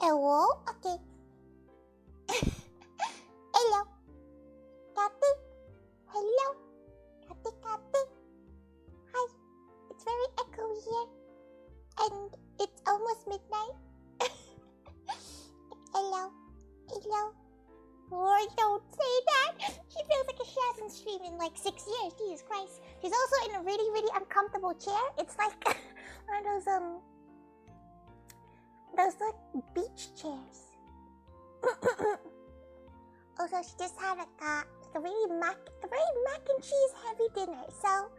Hello? Okay. Hello. Kathy? Hello? Kathy? Hi. It's very echoey here. And it's almost midnight. Hello. Oh, don't say that. She feels like she hasn't streamed in like 6 years. Jesus Christ. She's also in a really, really uncomfortable chair. It's like one of those like beach chairs. Also, she just had like a very mac and cheese heavy dinner. So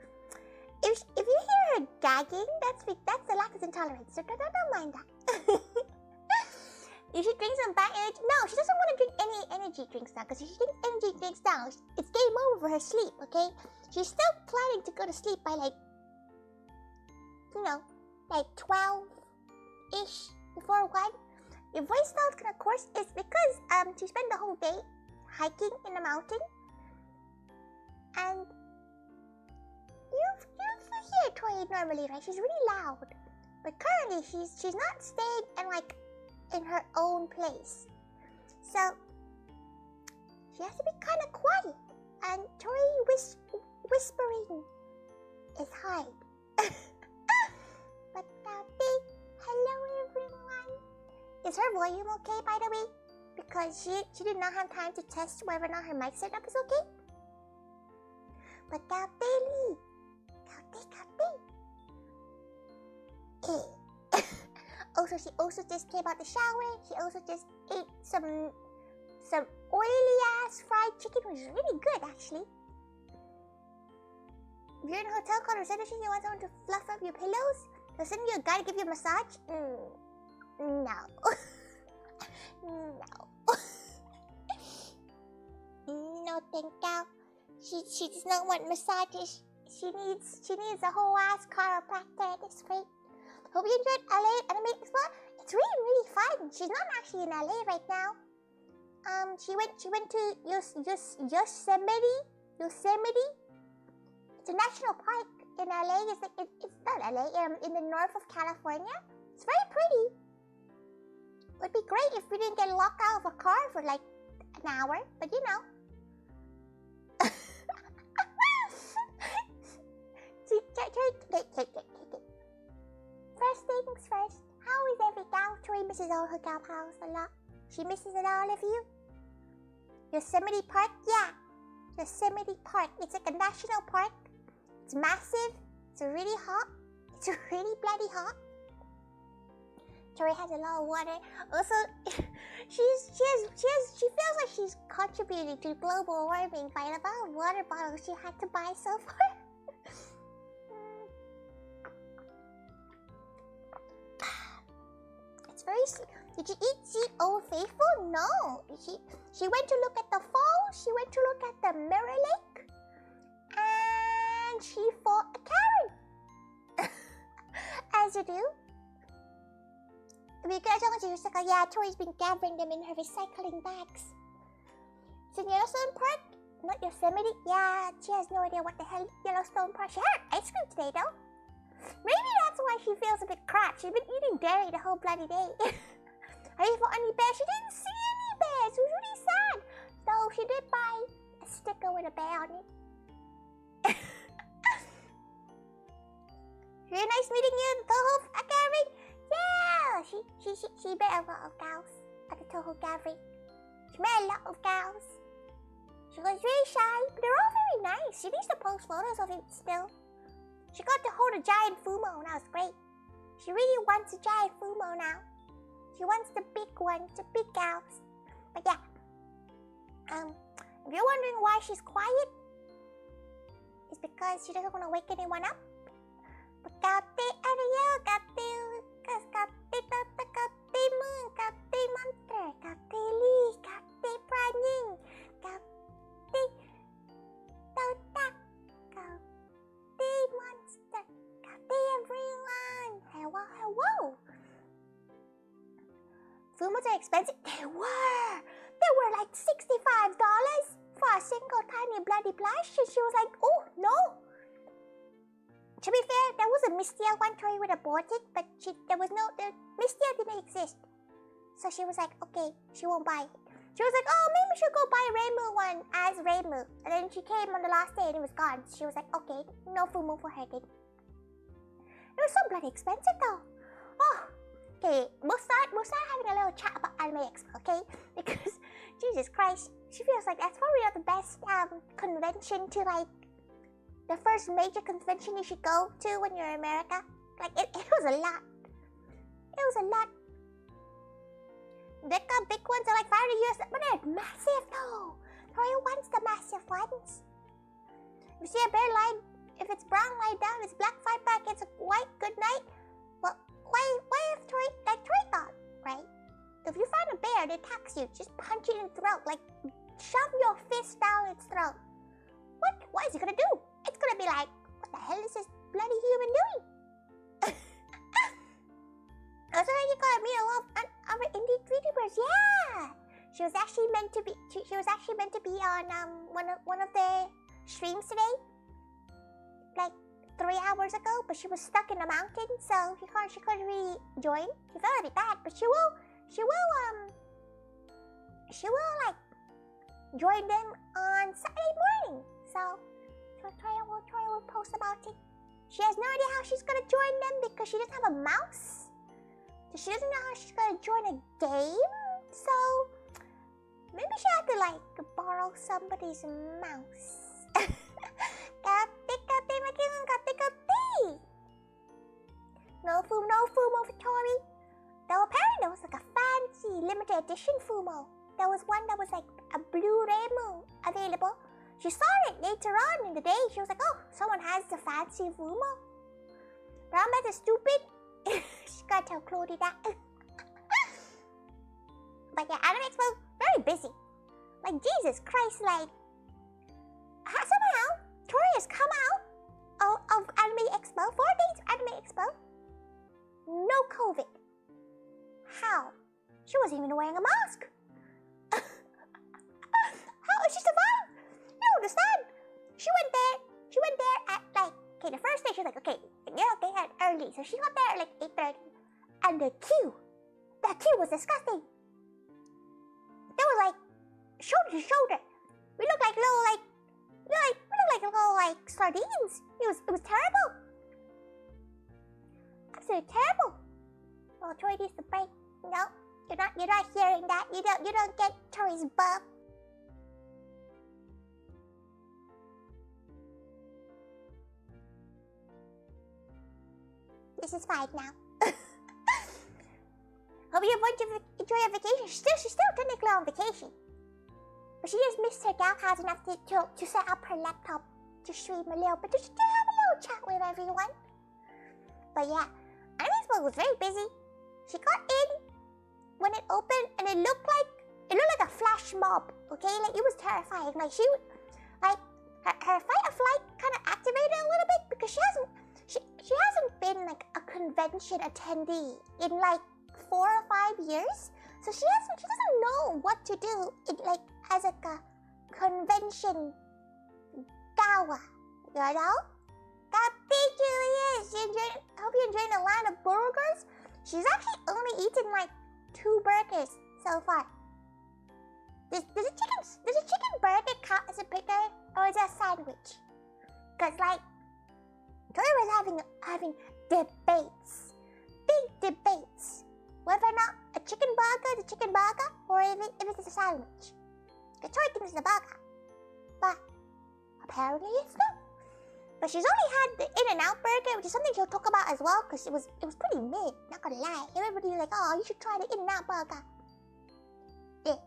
if you hear her gagging, that's the lactose intolerance. So don't mind that. You should drink some bad energy. No, she doesn't want to drink any energy drinks now, because if she drinks energy drinks now, it's game over for her sleep, okay? She's still planning to go to sleep by like 12-ish before 1. Your voice sounds kind of coarse. It's because she spent the whole day hiking in the mountain. And you hear Tori normally, right? She's really loud. But currently she's not staying in her own place. So she has to be kind of quiet. And Tori whispering is hard. But hello everyone. Is her volume okay, by the way? Because she did not have time to test whether or not her mic setup is okay. But Also, she also just came out the shower. She also just ate some oily ass fried chicken, which is really good actually. If you're in a hotel called reception, you want someone to fluff up your pillows? They'll send you a guy to give you a massage? No. No, thank you. She does not want massages. She needs a whole ass chiropractor. That's great. Hope you enjoyed LA AnimeExpo. It's really, really fun. She's not actually in LA right now. She went to Yosemite. It's a national park in LA. It's not LA. In the north of California. It's very pretty. It would be great if we didn't get locked out of a car for like an hour, but you know. First things first, how is every gal? Tori misses all her gal pals a lot. She misses it all of you. Yosemite Park? Yeah. Yosemite Park. It's like a national park. It's massive. It's really hot. It's really bloody hot. Tori has a lot of water. Also, she feels like she's contributing to global warming by the amount of water bottles she had to buy so far. It's very sweet. Did you see Old Faithful? No. She went to look at the falls. She went to look at the Mirror Lake, and she fought a Karen. As you do. Because she was like, yeah, Tori's been gathering them in her recycling bags. It's in Yellowstone Park, not Yosemite. Yeah, she has no idea what the hell Yellowstone Park. She had ice cream today, though. Maybe that's why she feels a bit crap. She's been eating dairy the whole bloody day. Are you for any bears? She didn't see any bears. It was really sad. Though she did buy a sticker with a bear on it. Really nice meeting you, Toho Gathering. Yeah, she met a lot of gals at the Toho Gathering. She met a lot of gals. She was really shy, but they're all very nice. She needs to post photos of it still. She got to hold a giant Fumo, and that was great. She really wants a giant Fumo now. She wants the big ones, the big gals. But yeah, if you're wondering why she's quiet, it's because she doesn't want to wake anyone up. But Kati Ariel, Kati Lucas, Kati Tata, Kati Moon, Kati Monster, Kati Lee, Kati Praning, Kati Tota, Kati Monster, Kati everyone. Hello. Fumos are expensive. They were like $65 for a single tiny bloody plush. And she was like, oh no. To be fair, there was a Mistia one Tori would have bought it, but Mistia didn't exist. So she was like, okay, she won't buy it. She was like, oh, maybe she'll go buy Reimu one as Reimu. And then she came on the last day and it was gone. She was like, okay, no Fumo for her then. It was so bloody expensive though. Oh, okay, we'll start having a little chat about AnimeExpo, okay? Because, Jesus Christ, she feels like that's probably not the best convention to like, the first major convention you should go to when you're in America. Like, it was a lot. It was a lot. The big ones are like $500, but they're massive though. Tori wants the massive ones. If you see a bear lie, if it's brown, lie down. If it's black, fight back. It's a white, good night. Well, why if Tori, like Tori thought, right? If you find a bear that attacks you, just punch it in the throat. Like, shove your fist down its throat. What is it gonna do? It's gonna be like, what the hell is this bloody human doing? Also, you got me a lot of other indie VTubers. Yeah, she was actually meant to be. She was actually meant to be on one of the streams today, like 3 hours ago. But she was stuck in a mountain, so she couldn't really join. She felt a bit bad, but she will like join them on Saturday morning. So Tori will post about it. She has no idea how she's gonna join them because she doesn't have a mouse. So she doesn't know how she's gonna join a game. So maybe she had to like borrow somebody's mouse. No Fumo for Tori. Though apparently there was like a fancy limited edition Fumo. There was one that was like a blue Reimu available. She saw it later on in the day. She was like, oh, someone has the fancy Fumo. But I'm better stupid. She gotta tell Claudie that. But yeah, AnimeExpo, very busy. Like, Jesus Christ, like, somehow, Tori has come out of AnimeExpo, 4 days of AnimeExpo, no COVID. How? She wasn't even wearing a mask. How did she survive? You don't understand. She went there at like, okay, the first day she was like, okay, yeah, okay, at early. So she got there at like 8:30. And the queue was disgusting. They were like shoulder to shoulder. We looked like little sardines. It was terrible. Absolutely terrible. Oh, Tori needs the break. No, you're not hearing that. You don't get Tori's bug. This is fine now. Hope you enjoy your vacation. She's still technically on vacation. But she just missed her GaooO enough to set up her laptop to stream a little bit, to have a little chat with everyone. But yeah, AnimeExpo was very busy. She got in when it opened and it looked like a flash mob, okay? Like, it was terrifying. Like, her fight or flight kind of activated a little bit because she hasn't been like a convention attendee in like 4 or 5 years. So she doesn't know what to do as a convention gawa, you know? God, thank you, yes. I hope you're enjoying a line of burgers. She's actually only eaten like 2 burgers so far. Does a chicken burger count as a burger, or is it a sandwich? Cause like, Tori was having debates, big debates, whether or not a chicken burger is a chicken burger or if it's a sandwich. Cause Tori thinks it's a burger, but apparently it's not. But she's only had the In-N-Out burger, which is something she'll talk about as well, because it was pretty mid, not gonna lie. Everybody was like, oh, you should try the In-N-Out burger. Yeah.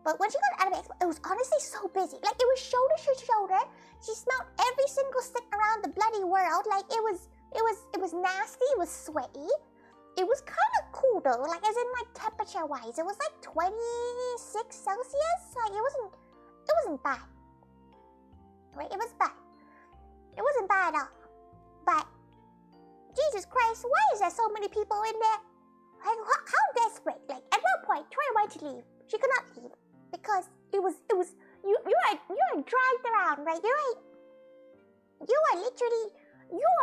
But when she got to AnimeExpo, it was honestly so busy. Like, it was shoulder to shoulder. She smelled every single stick around the bloody world. Like, it was nasty, it was sweaty. It was kind of cool though, like, as in like temperature-wise. It was like 26 Celsius. Like, it wasn't bad. Right, it was bad. It wasn't bad at all. But, Jesus Christ, why is there so many people in there? Like, how desperate? Like, at one point, Tori wanted to leave. She could not leave. Because you are dragged around, right? You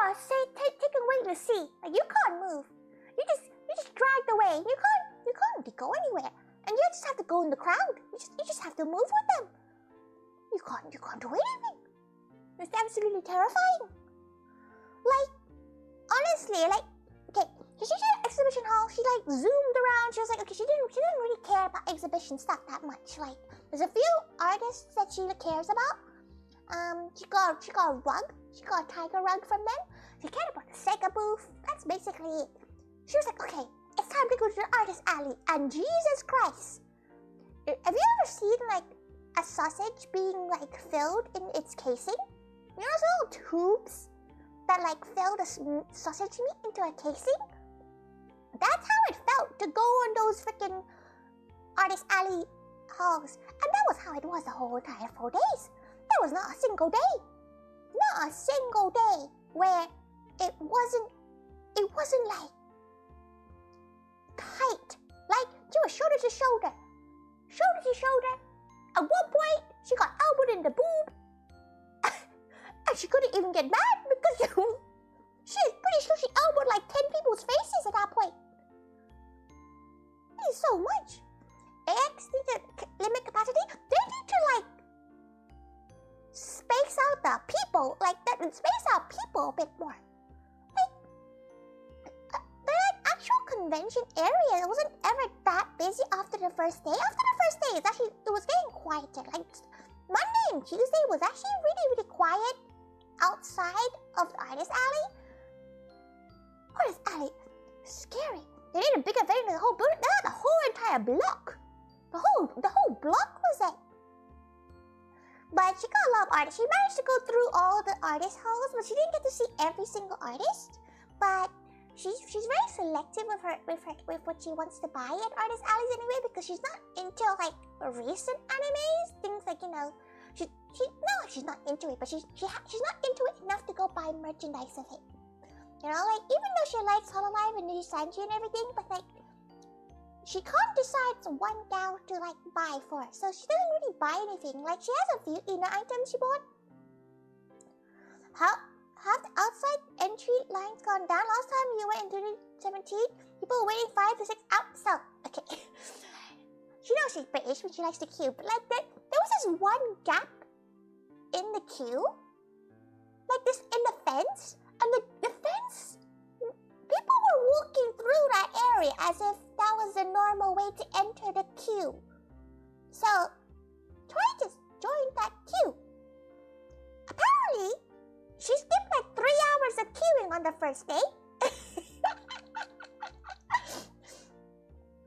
are taken away to sea. Like, you can't move. you're just dragged away. You can't go anywhere. And you just have to go in the crowd. You just have to move with them. You can't do anything. It's absolutely terrifying. Like, honestly, like, okay, so she's in an exhibition hall. She like zoomed around. She was like, okay, she didn't really care about exhibition stuff that much. Like, there's a few artists that she cares about. She got a rug. She got a tiger rug from them. She cared about the Sega booth. That's basically it. She was like, okay, it's time to go to the artist alley. And Jesus Christ, have you ever seen like a sausage being like filled in its casing? You know those little tubes that like fill the sausage meat into a casing? That's how it felt to go on those freaking artist alley halls. And that was how it was the whole entire 4 days. There was not a single day. Not a single day where it wasn't like tight. Like she was shoulder to shoulder. Shoulder to shoulder. At one point, she got elbowed in the boob. And she couldn't even get mad because she's pretty sure she elbowed like 10 people's faces at that point. It's so much. AX need to limit capacity. They need to like space out the people, like that, space out people a bit more. Like the actual convention area wasn't ever that busy after the first day. After the first day, it was getting quieter. Like Monday and Tuesday was actually really quiet outside of the artist alley. Artist alley, scary. They need a bigger venue than the whole building. The whole entire block. The whole block was it. But she got a lot of artists. She managed to go through all the artist halls, but she didn't get to see every single artist. But she's very selective with what she wants to buy at artist alleys anyway, because she's not into like recent animes, things like, you know, she's not into it, but she's not into it enough to go buy merchandise of it. You know, like even though she likes Hololive and Nijisanji and everything, but like she can't decide one gal to like buy for, so she doesn't really buy anything. Like she has a few inner items she bought. Have the outside entry lines gone down? Last time you went in 2017, people were waiting 5 to 6 hours. So okay, she knows she's British when she likes to queue, but like there was this one gap in the queue, like this in the fence, and the fence. People were walking through that area as if that was the normal way to enter the queue. So, Tori just joined that queue. Apparently, she skipped like 3 hours of queuing on the first day.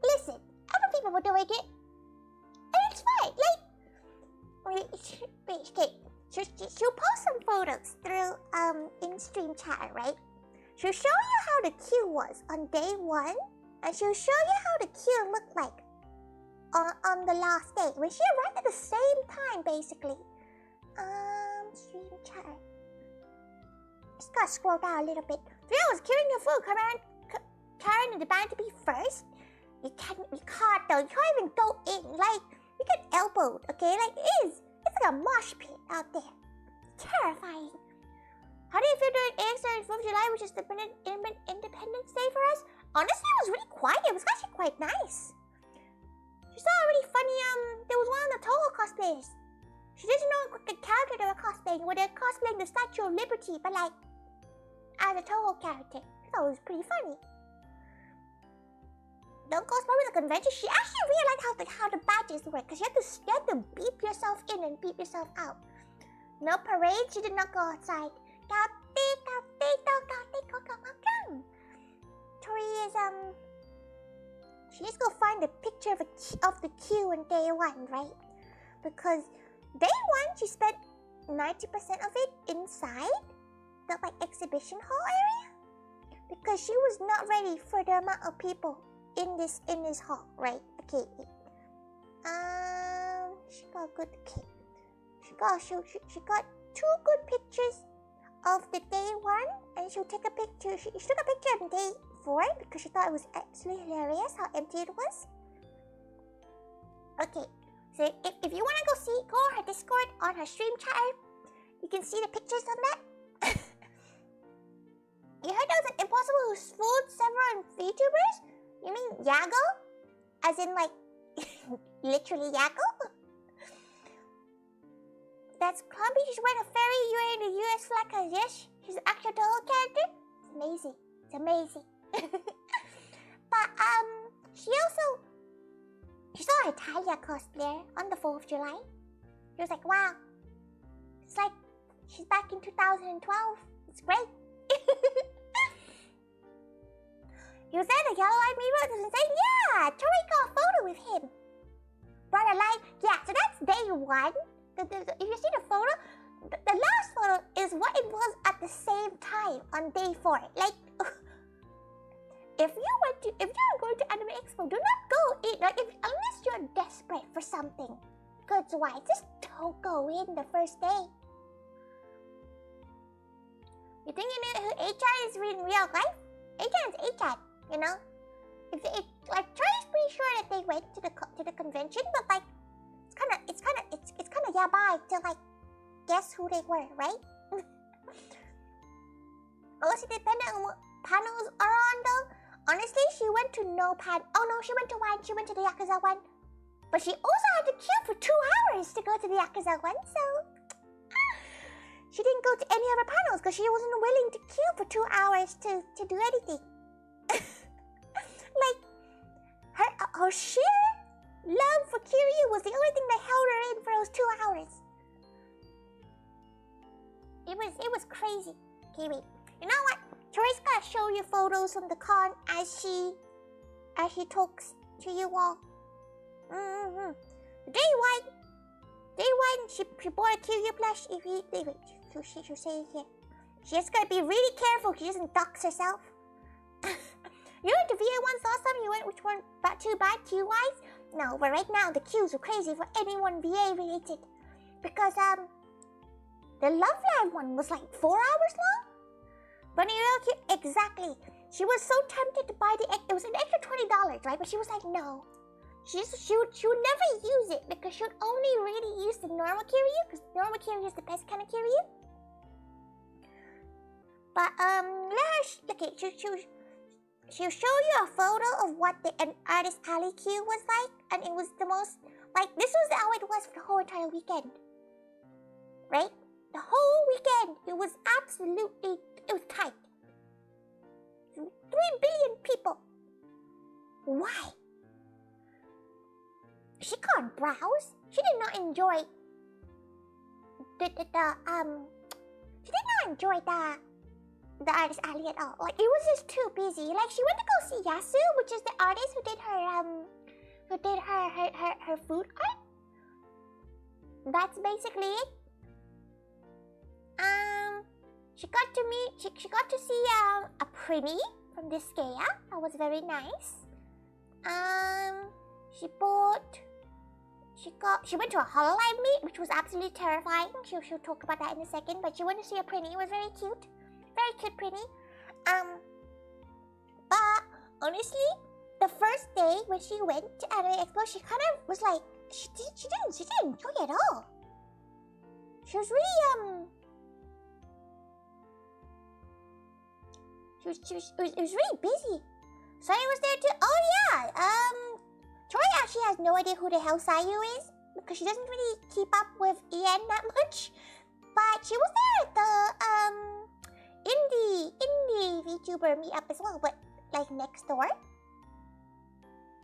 Listen, other people were doing it, and it's fine. Like, okay, she'll post some photos through in-stream chat, right? She'll show you how the queue was on day 1, and she'll show you how the queue looked like on the last day, when she arrived at the same time, basically. Stream chat. Just gotta scroll down a little bit. 3 hours queuing your food. Karen and the band to be first. You can't though. You can't even go in. Like, you get elbowed, okay? Like, it's like a mosh pit out there. Terrifying. How do you feel during AX 4th of July, which is the Independence Day for us? Honestly, it was really quiet. It was actually quite nice. She saw a really funny, there was one of the Toho cosplayers. She doesn't know what the character they were cosplaying, where they're cosplaying the Statue of Liberty, but like, as a Toho character. I thought it was pretty funny. Don't cosplay with the convention. She actually realized how the badges work, because you have to beep yourself in and beep yourself out. No parade, she did not go outside. Tori is she needs to go find a picture of the queue on day 1, right? Because day 1 she spent 90% of it inside the like exhibition hall area, because she was not ready for the amount of people in this hall, right? Okay. She got good. Okay. She got 2 good pictures of the day 1, and she'll take a picture. She took a picture on day 4 because she thought it was absolutely hilarious how empty it was. Okay, so if you want to go on her Discord, on her stream chat, you can see the pictures on that. You heard there was an Impossible Who's fooled several VTubers? You mean Yago? As in like, literally Yago? That's clumsy. She's wearing a fairy wearing the US flag as yes. She's an actual doll character. It's amazing. It's amazing. But she saw a Taiga cosplayer on the 4th of July. She was like, wow. It's like she's back in 2012. It's great. He was there, the yellow-eyed mirror was insane. Yeah, Tori got a photo with him. Brought a light. Yeah, so that's day 1. If you see the photo, the last photo is what it was at the same time on day 4. Like, if you're going to AnimeExpo, do not go in. Like, unless you're desperate for something goods-wise, just don't go in the first day. You think you know who A-chan is in real life? A-chan is A-chan, you know? Like, Charlie's pretty sure that they went to the convention, but like, it's kind of yabai to like guess who they were, right? Also depending on what panels are on though. Honestly, she went to no panel. Oh no, she went to one. She went to the Yakuza one, but she also had to queue for 2 hours to go to the Yakuza one. So she didn't go to any other panels because she wasn't willing to queue for 2 hours to do anything. Like her sheer love for Kiryu was the only thing that held her in for those 2 hours. It was crazy. Okay, wait. You know what? Tori's gonna show you photos from the con as she talks to you all. Day one, she bought a Kiryu plush. She'll say it here. She just gotta be really careful she doesn't dox herself. You went to VA once last time. You went which one? About too bad queue-wise? No, but right now the queues are crazy for anyone VA related because the Love Land one was like 4 hours long. Bunny Real Cute, exactly. She was so tempted to buy it was an extra $20, right? But she was like, no. She would never use it because she would only really use the normal Kiryu because normal Kiryu is the best kind of Kiryu. But okay, she'll show you a photo of what an artist alley queue was like, and it was the most like this was how it was for the whole entire weekend, right? The whole weekend, it was tight. 3 billion people. Why? She can't browse. She did not enjoy the artist alley at all. Like it was just too busy. Like she went to go see Yasu, which is the artist who did her food art. That's basically it. She got to see a Prinny from Disgaea. That was very nice. She went to a Hololive meet, which was absolutely terrifying. She'll talk about that in a second. But she went to see a Prinny. It was very cute. Very cute Prinny. But honestly, the first day when she went to AnimeExpo, she kind of was like she didn't enjoy it at all. She was really it was really busy. Sayu was there too. Oh yeah. Tori actually has no idea who the hell Sayu is because she doesn't really keep up with EN that much. But she was there at the indie VTuber meetup as well, but like next door.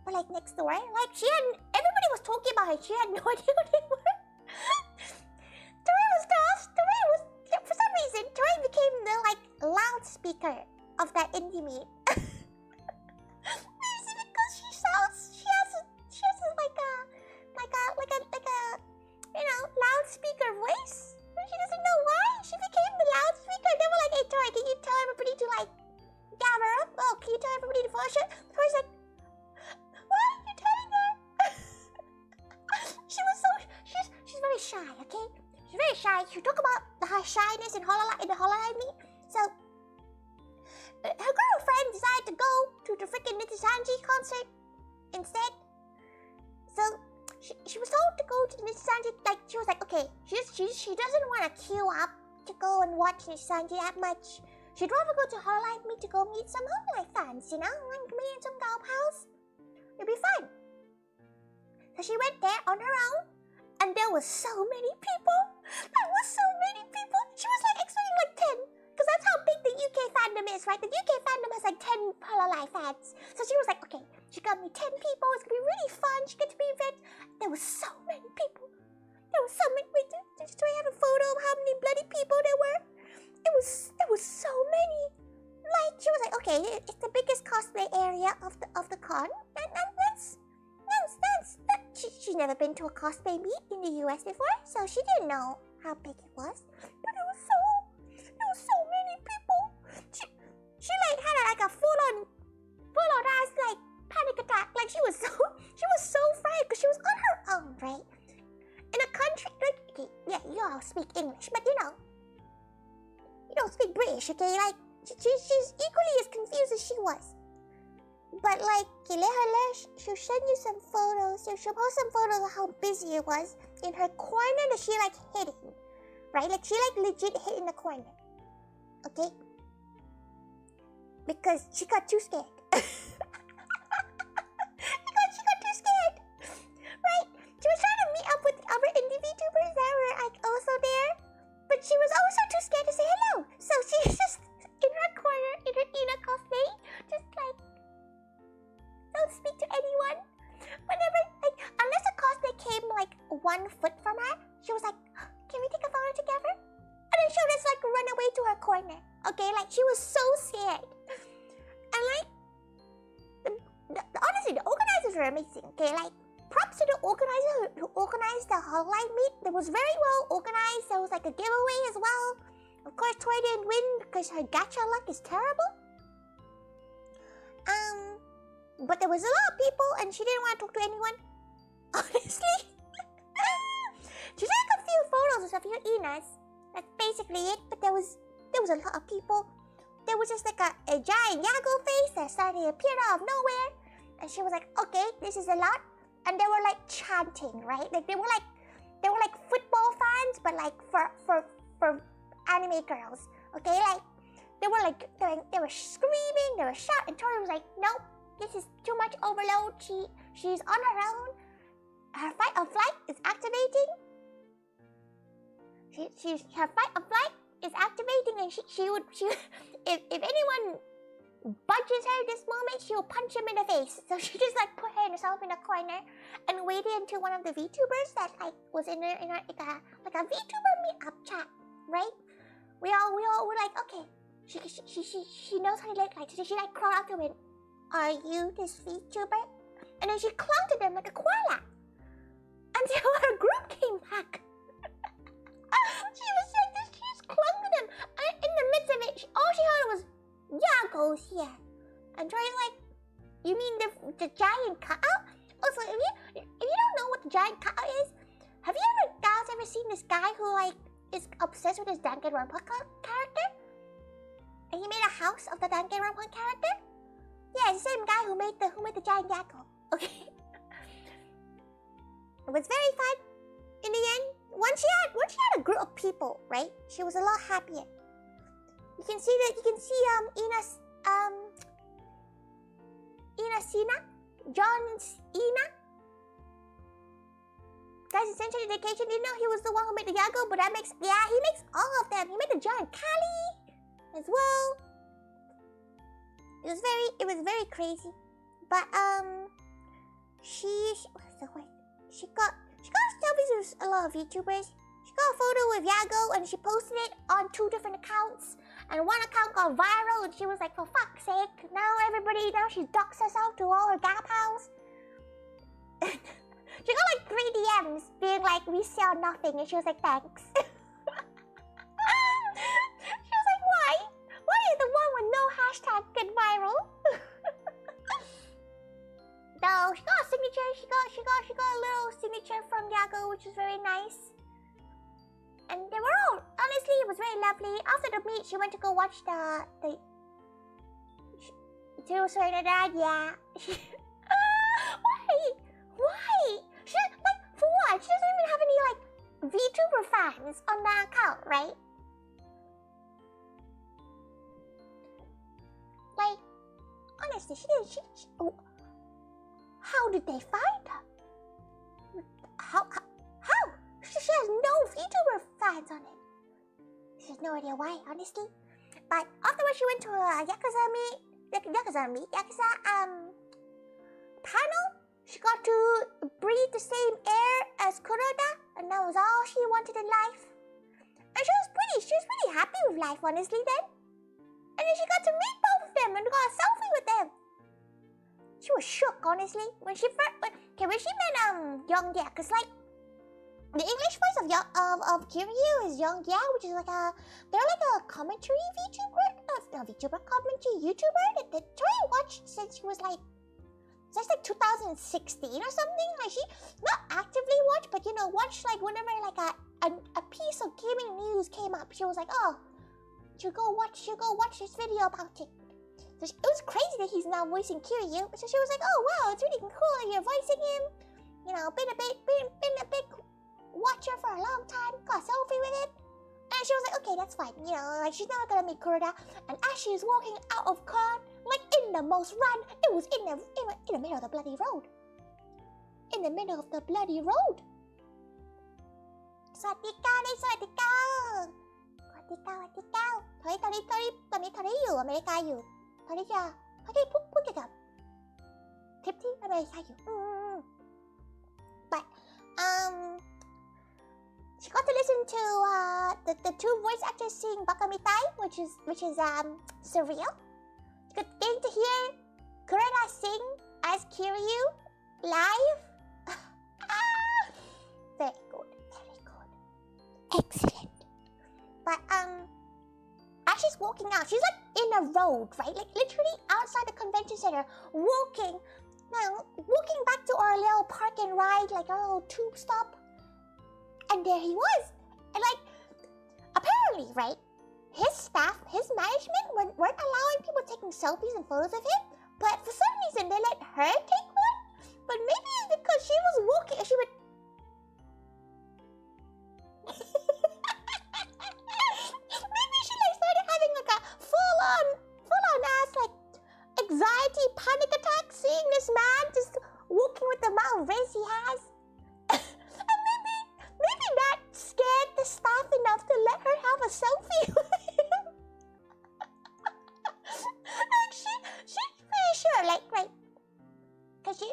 Like everybody was talking about her. She had no idea who they were. For some reason, Tori became the like loudspeaker of that indie meet. Maybe because she has a you know, loudspeaker voice. She doesn't know why. She became the loudspeaker. They were like, hey Tori, can you tell everybody to like gather up? Oh, can you tell everybody to follow shit? Tori's like, why are you telling her? She's very shy, okay? She's very shy. She talk about her shyness in the Hololive meet. So her girlfriend decided to go to the freaking Nitisanji concert instead. So she was told to go to the Nitisanji. Like she was like, okay, she doesn't want to queue up to go and watch Nitisanji that much. She'd rather go to Hololive Meet to go meet some Hololive fans, you know? Like meeting some gal pals. It'd be fun. So she went there on her own, and there was so many people. There was so many people. She was like expecting like 10, because that's how big the UK fandom is, right? The UK fandom has like 10 Hololive fans. So she was like, okay, she got me 10 people. It's gonna be really fun. She get to be event. There was so many people. There was so many. Wait, do I have a photo of how many bloody people there were? There was so many. Like she was like, okay, it's the biggest cosplay area of the con, and that's she's never been to a cosplay meet in the US before, so she didn't know how big it was. But there was so many people. She like had like a full on ass like panic attack. Like she was so frightened because she was on her own, right? In a country like, okay, yeah, you all speak English, but you don't speak British, okay? Like she's equally as confused as she was. But like, you let her she'll send you some photos. She'll post some photos of how busy it was in her corner that she like hid in, right? Like she like legit hid in the corner, okay? Because she got too scared. She got too scared, right? She was trying to meet up with the other indie VTubers that were like also there, but she was also too scared to say hello. So she's just in her corner in her Ina cosplay, just like. Don't speak to anyone. Whenever, like, unless a cosplay came like 1 foot from her, she was like, "Can we take a photo together?" And then she'll just like run away to her corner. Okay, like she was so scared. And like, honestly, the organizers were amazing. Okay, like, props to the organizer who organized the Hololive Meet. It was very well organized. There was like a giveaway as well. Of course, Tori didn't win because her gacha luck is terrible. But there was a lot of people, and she didn't want to talk to anyone. Honestly, she took a few photos of a few Inas. That's basically it. But there was a lot of people. There was just like a giant Yago face that started to appear out of nowhere, and she was like, "Okay, this is a lot." And they were like chanting, right? Like they were like football fans, but like for anime girls. Okay, like they were like they were screaming, they were shouting. And Tori was like, "Nope. This is too much overload. She's on her own. Her fight or flight is activating. Her fight or flight is activating, and she would if anyone budges her this moment, she'll punch him in the face." So she just like put herself in a corner and waited until one of the VTubers that like was in a like a VTuber meetup chat, right? We all were like, okay, she knows how to like so she like crawled up to him. "Are you this VTuber?" And then she clung to them like a koala until her group came back. She was like this, she just clung to them. And in the midst of it, all she heard was, "Yago's here." And Tori's like, "You mean the giant cutout?" Also, if you don't know what the giant cutout is, have you guys ever seen this guy who like is obsessed with his Danganronpa character? And he made a house of the Danganronpa character? Yeah, it's the same guy who made the giant Yago. Okay. It was very fun. In the end, once she had a group of people, right? She was a lot happier. You can see Ina Sina, John's Ina. Guys, essentially dedication. Didn't know he was the one who made the Yago, but he makes all of them. He made the giant Kali as well. It was very crazy, but she got selfies with a lot of VTubers. She got a photo with Yago and she posted it on 2 different accounts, and one account got viral, and she was like, "For fuck's sake, now she doxed herself to all her gal pals." She got like 3 DMs being like, "We sell nothing," and she was like, "Thanks." She was like, "Why? Why is the one with no hashtag get viral?" No, she got a signature. She got a little signature from Yago, which is very nice. And they were all, honestly, it was very lovely. After the meet, she went to go watch the yeah. Why? She like for what? She doesn't even have any like VTuber fans on that account, right? honestly. Oh, how did they find her? How? She has no VTuber fans on it. She has no idea why, honestly. But afterwards, she went to a Yakuza panel. She got to breathe the same air as Kuroda, and that was all she wanted in life. And she was pretty happy with life, honestly, then. And then she got to meet both of them and got a selfie with them. She was shook, honestly, when she met Young Yeah, cause like the English voice of Kiryu is Young Yeah, which is like they're like a commentary commentary YouTuber that Tori watched since she was like 2016 or something. Like she not actively watched, but watched like whenever like a piece of gaming news came up, she was like, oh, she'll go watch this video about it. So it was crazy that he's now voicing Kiryu. So she was like, oh wow, it's really cool that you're voicing him. Been a big watcher for a long time. Got a selfie with him. And she was like, okay, that's fine. Like she's never gonna meet Kuroda. And as she was walking out of con, like in the most run, it was in the middle of the bloody road. In the middle of the bloody road. สวัสดีค่ะสวัสดีค่ะสวัสดีค่ะสวัสดีค่ะตอนนี้อยู่อเมริกาอยู่ตอนนี้พูดเกี่ยวกับทริปที่อเมริกาอยู่but she got to listen to the two voice actors sing Bakamitai, which is surreal. Getting to hear Kuroda sing as Kiryu live. Very good. Excellent. But as she's walking out, she's like in a road, right? Like literally outside the convention center, walking back to our little park and ride, like our little tube stop. And there he was. And like, apparently, right, his staff, his management weren't allowing people taking selfies and photos of him. But for some reason, they let her take one. But maybe it's because she was walking, she would... maybe she like started having like a full-on ass like anxiety, panic attack seeing this man just walking with the amount of race he has. Maybe that scared the staff enough to let her have a selfie with him. Like she's pretty sure, like, right? Cause she,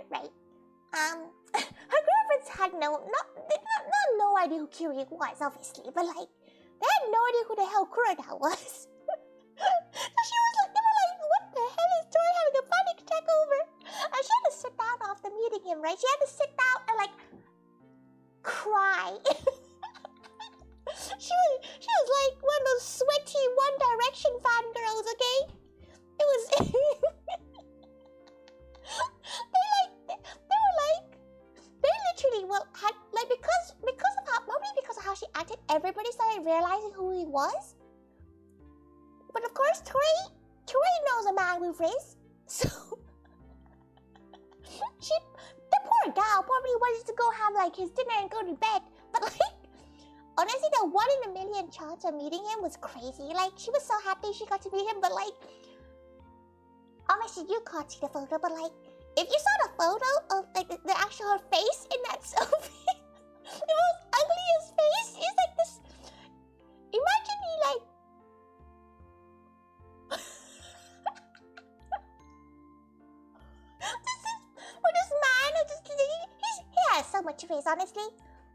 right? Her girlfriends had no idea who Kiryu was, obviously, but like, they had no idea who the hell Kuroda was. So she was like, they were like, what the hell is Tori having a panic attack over? And she had to sit down after meeting him, right? She had to sit down and like cry. she was like one of those sweaty One Direction fangirls, okay? It was they literally had like because of how she acted, everybody started realizing who he was. But of course Tori knows a man with race, so the poor gal probably wanted to go have like his dinner and go to bed. But like, honestly, the 1 in a million chance of meeting him was crazy. Like, she was so happy she got to meet him, but like, obviously you can't see the photo, but like, if you saw the photo of like the actual face in that selfie, it was ugly as face. It's like this. Imagine he like. This man, he has so much face, honestly.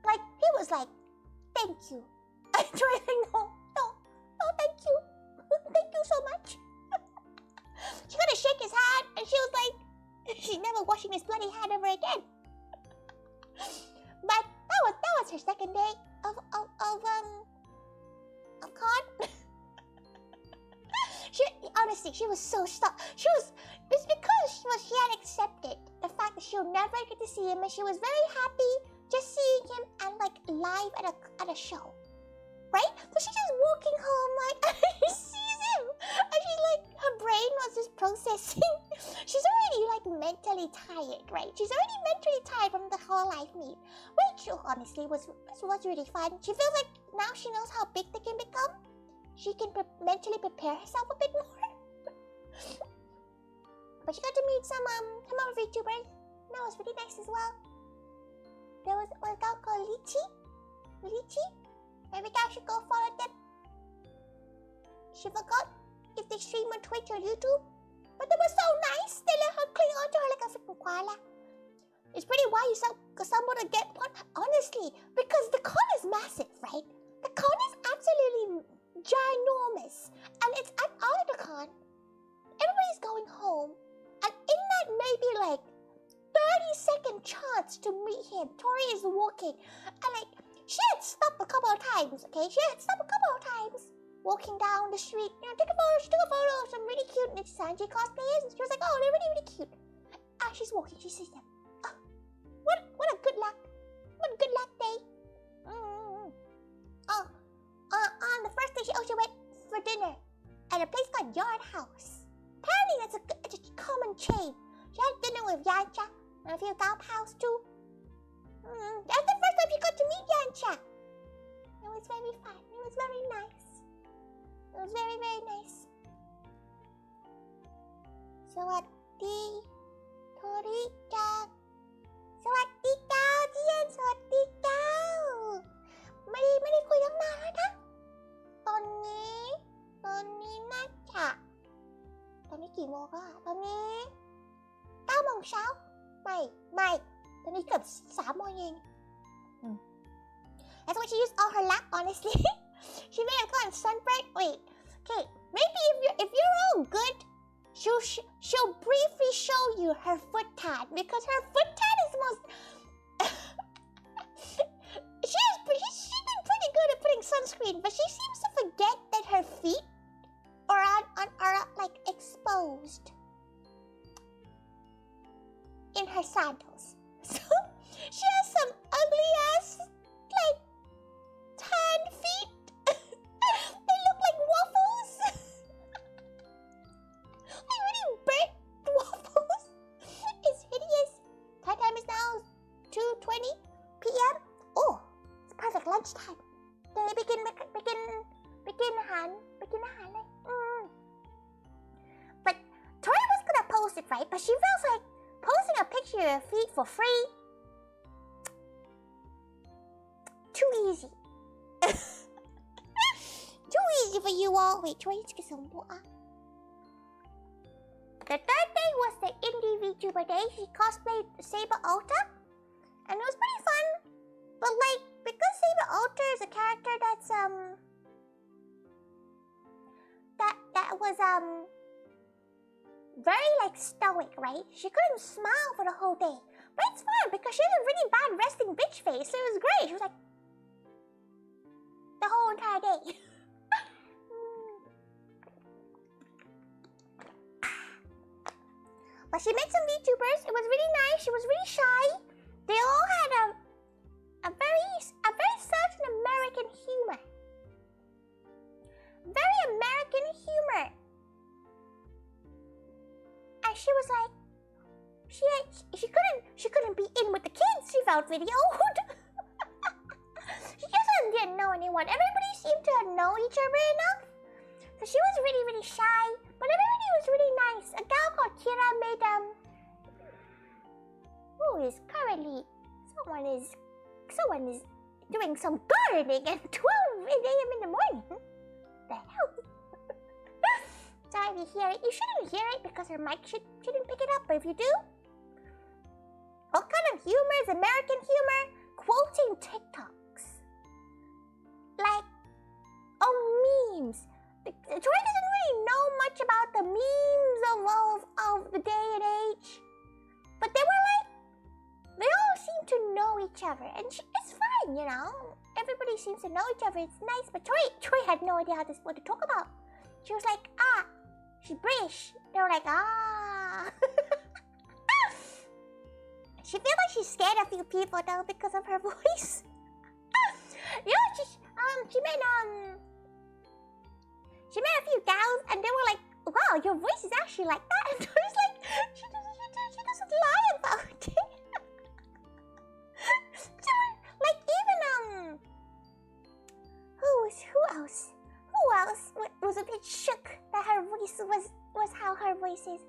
Like, he was like, thank you. I tried like, no, thank you. Thank you so much. She got to shake his hand, and she was like, she's never washing his bloody hand ever again. But that was her second day of con. Honestly, she was so stuck. It's because she had accepted the fact that she'll never get to see him, and she was very happy just seeing him and like live at a show, right? So she's just walking home like she sees him, and she's like, her brain was just processing. She's already like mentally tired, right? She's already mentally tired from the whole live meet, which honestly was really fun. She feels like now she knows how big they can become. She can mentally prepare herself a bit more. But she got to meet some other VTubers. That was pretty nice as well. There was a girl called Lychee. Maybe I should go follow them. She forgot if they stream on Twitch or YouTube. But they were so nice. They let her cling onto her like a freaking koala. It's pretty wild someone would get one. Honestly, because the con is massive, right? The con is absolutely ginormous. And it's at AutoCon. Everybody's going home. And in that maybe like 30-second chance to meet him, Tori is walking. And like, she had stopped a couple of times, okay? Walking down the street, you know, she took a photo of some really cute Sanji cosplayers. She was like, oh, they're really, really cute. As she's walking, she sees them. Oh, what a good luck. What a good luck day. Oh, on the first day, she also went for dinner at a place called Yard House. Apparently, it's a common chain. She had dinner with Yancha and a few gal pals too. That's the first time she got to meet Yancha. It was very fun. It was very nice. It was very, very nice. Sawatdee, Torika. Sawatdee Gao, Dian. Sawatdee Gao. ไม่ได้คุยตั้งนานแล้วนะตอนนี้น่าจะตอนนี้กี่โมงแล้วอะตอนนี้9 โมงเช้าไม่ตอนนี้เกือบ3 โมงเย็นThat's when she used all her luck, honestly. She may have gotten sunburned. Wait, okay. Maybe if you're all good, she'll briefly show you her foot tan because her foot tan is most. She's been pretty good at putting sunscreen, but she seems to forget that her feet are like exposed in her sandals. So she has some ugly ass like tan feet. They look like waffles. Like really burnt waffles. It's hideous. Time is now 2:20 p.m. Oh, it's perfect lunchtime. They beginอาหารเลย But Tori was gonna post it, right? But she feels like posting a picture of her feet for free. Too easy. Too easy for you all. Wait, Tori, let's get some water. The third day was the indie VTuber day. She cosplayed Saber Ultra. And it was pretty fun. But like, because Saber Ultra is a character that's that was very like stoic, right? She couldn't smile for the whole day. But it's fine because she has a really bad resting bitch face, so it was great. She was like the whole entire day. But she met some VTubers. It was really nice. She was really shy. They all had a very certain American humor. Very American humor. And she was like, she couldn't be in with the kids. She felt really old. She just didn't know anyone. Everybody seemed to know each other enough. So she was really, really shy. But everybody was really nice. A gal called Kira made who is currently someone is doing some gardening at 12 a.m. in the morning. The hell? Sorry if you hear it. You shouldn't hear it because her mic shouldn't pick it up. But if you do, what kind of humor is American humor? Quoting TikToks. Like, memes. Troy doesn't really know much about the memes of the day and age. But they all seem to know each other. And it's fine, you know. Everybody seems to know each other. It's nice. But Troy had no idea what to talk about. She was like, she's British. They were like, She feels like she's scared of a few people though because of her voice. She met a few gals and they were like, wow, your voice is actually like that. And I was like, she doesn't lie about it. So, like even who else was a bit shook that her voice was how her voice is.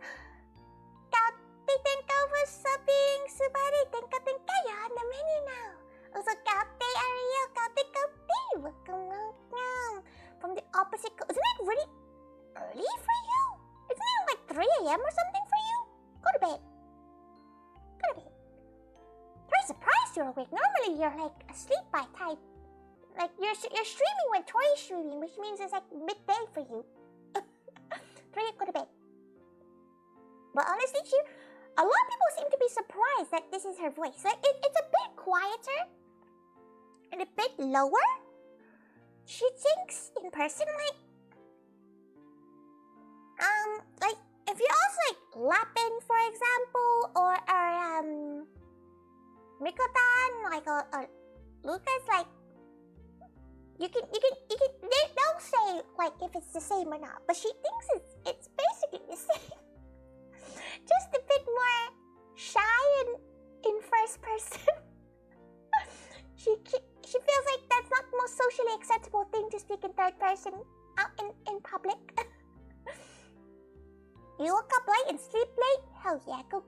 course you're awake. Normally you're like asleep by time. Like you're streaming when Tori's streaming, which means it's like midday for you. Tori, go to bed. But honestly, a lot of people seem to be surprised that this is her voice. Like it's a bit quieter and a bit lower. She thinks in person like if you also like Lapin, for example, or Mikotan, like or Lucas, like you can they'll say like if it's the same or not, but she thinks it's basically the same. Just a bit more shy in first person. She feels like that's not the most socially acceptable thing to speak in third person out in public. You woke up late and sleep late? Hell yeah, go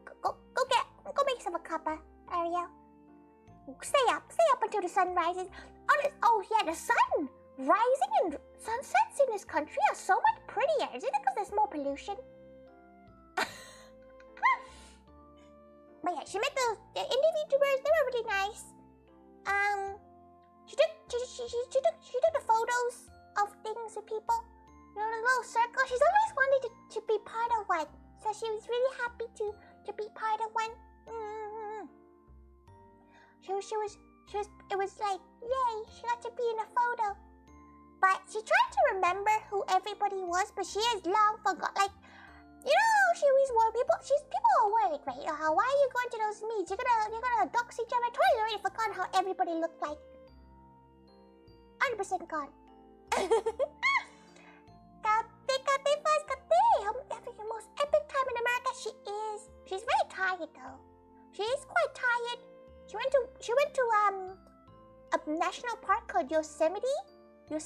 make some a cuppa, Ariel. Stay up until the sun rises. Oh yeah, the sun rising and sunsets in this country are so much prettier. Is it because there's more pollution? But yeah, she met the indie VTubers. They were really nice. She took the photos of things with people. You know, the little circle. She's always wanted to be part of one, so she was really happy to be part of one. It was like, yay, she got to be in a photo. But she tried to remember who everybody was, but she has long forgot. Like, you know, she always warned people. People are worried, right? Why are you going to those meets? You're gonna dox each other. Totally already forgot how everybody looked like. 100% gone. Having the most epic time in America. She's very tired though. She is quite tired. She went to a national park called Yosemite, and it was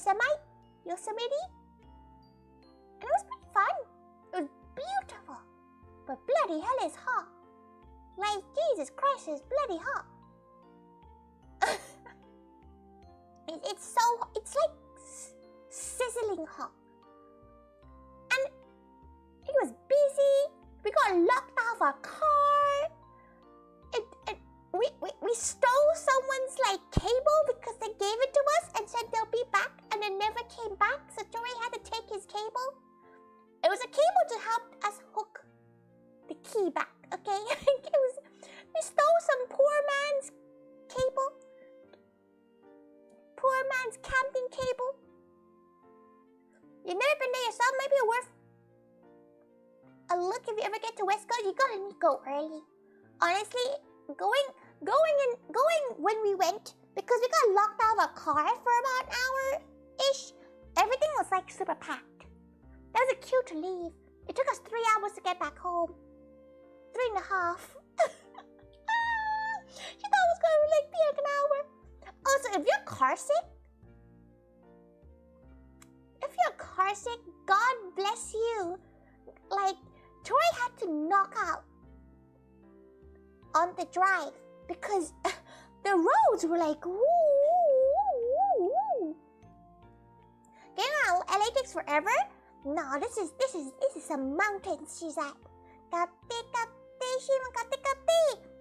pretty fun. It was beautiful, but bloody hell is hot. Like Jesus Christ, it's bloody hot. It's like sizzling hot, and it was busy. We got locked out of our car. We stole someone's like cable because they gave it to us and said they'll be back, and then never came back. So Tori had to take his cable. It was a cable to help us hook the key back. Okay, we stole some poor man's cable, poor man's camping cable. You've never been there yourself? Maybe it's worth a look if you ever get to West Coast. You gotta go early. Honestly, going when we went, because we got locked out of our car for about an hour-ish. Everything was like super packed. That was a cue to leave. It took us 3 hours to get back home. 3.5. She thought it was gonna like be like an hour. Also, if you're car sick, God bless you. Like, Tori had to knock out on the drive because the roads were like woo. Getting out LA takes forever. No, this is some mountains she's at. Hope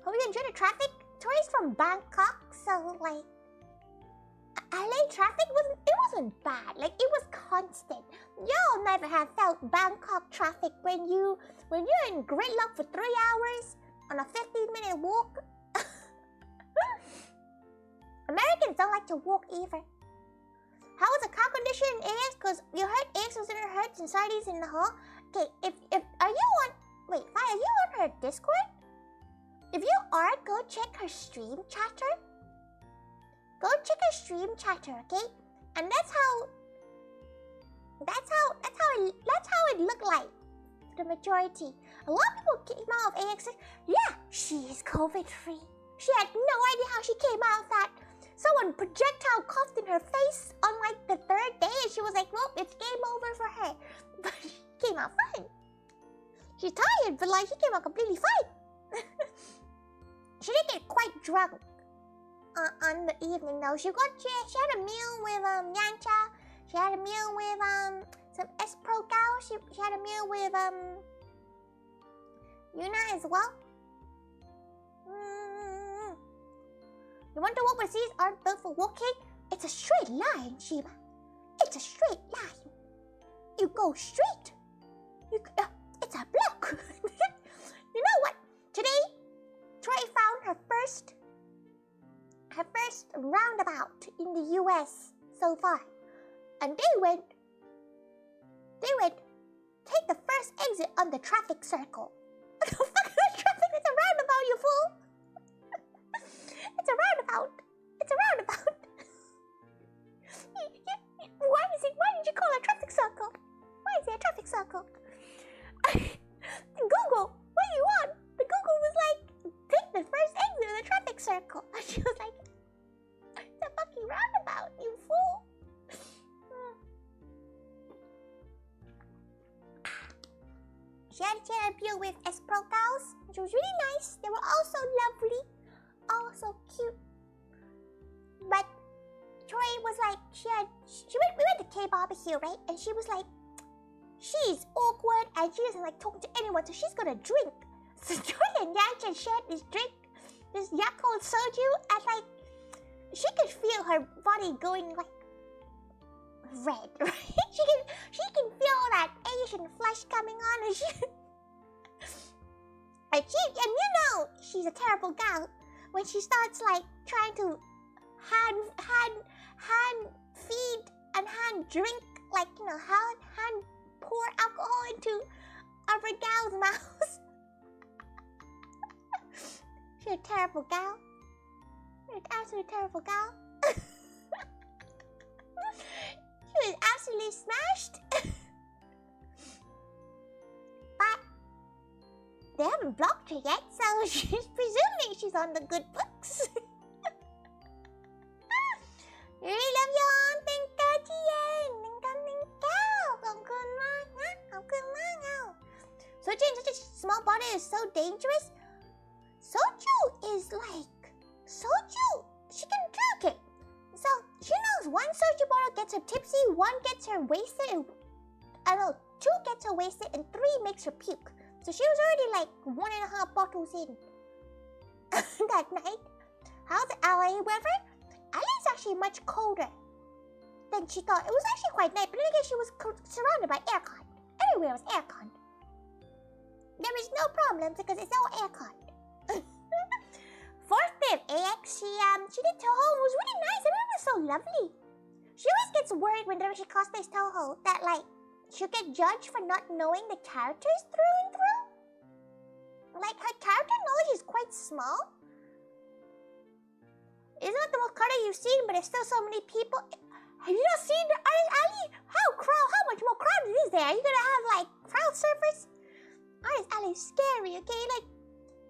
you enjoy the traffic. Tori's from Bangkok, so like LA traffic wasn't bad. Like it was constant. Y'all never have felt Bangkok traffic when you're in gridlock for 3 hours on a 15-minute walk. Americans don't like to walk either. How was the car condition in AX? Because you heard AX was in her hertz and Sardi's in the hall. Okay, if are you on? Wait, Fi, are you on her Discord? If you are, go check her stream chatter. Go check her stream chatter, okay? And that's how it looked like for the majority. A lot of people came out of AX. Yeah, she is COVID free. She had no idea how she came out of that. Someone projectile coughed in her face on like the 3rd day, and she was like, "Well, it's game over for her." But she came out fine. She's tired, but like she came out completely fine. She did get quite drunk on the evening though. She had a meal with Yancha. She had a meal with some S-Pro Gal. She had a meal with Yuna as well. You wonder what cities aren't built for walking? It's a straight line, Sheba. It's a straight line. You go straight. It's a block. You know what? Today, Troy found her first roundabout in the US so far. And they went, take the first exit on the traffic circle. What the fuck is a traffic? It's a roundabout, you fool. It's a roundabout. It's a roundabout. Why did you call it a traffic circle? Why is it a traffic circle? Google, what do you want? The Google was like, take the first exit of the traffic circle. And she was like, it's a fucking roundabout, you fool. She had a deal with Espro cows, which was really nice. They were all so lovely, all so cute. But Troy was like, we went to K-barbecue, right? And she was like, she's awkward and she doesn't like talking to anyone, so she's gonna drink. So Troy and Yanchan shared this drink, this Yakult soju, and like, she could feel her body going like red, right? She can feel that Asian flush coming on, and you know she's a terrible gal when she starts like trying to hand feed and hand drink, like, you know, hand pour alcohol into other gals' mouths. She's a terrible gal. She's an absolutely terrible gal. She was absolutely smashed. But they haven't blocked her yet, so she's presuming she's on the good books. Really love you all. Thank God, Soju in such a small bottle is so dangerous. Soju is like soju. She can drink it. So she knows one soju bottle gets her tipsy, one gets her wasted, and two gets her wasted, and 3 makes her puke. So she was already like 1.5 bottles in that night. How's the LA weather? LA is actually much colder than she thought. It was actually quite nice, but then again, she was surrounded by aircon. Everywhere was aircon. There is no problem because it's all aircon. 4th Fifth AX, she did Toho. It was really nice. Everyone was so lovely. She always gets worried whenever she cosplays Toho that like she'll get judged for not knowing the characters through and through. Like her character knowledge is quite small. It's not the most color you've seen, but there's still so many people. Have you not seen the Artist Alley? How much more crowded is there? Are you gonna have like crowd surfers? Artist Alley is scary, okay? Like,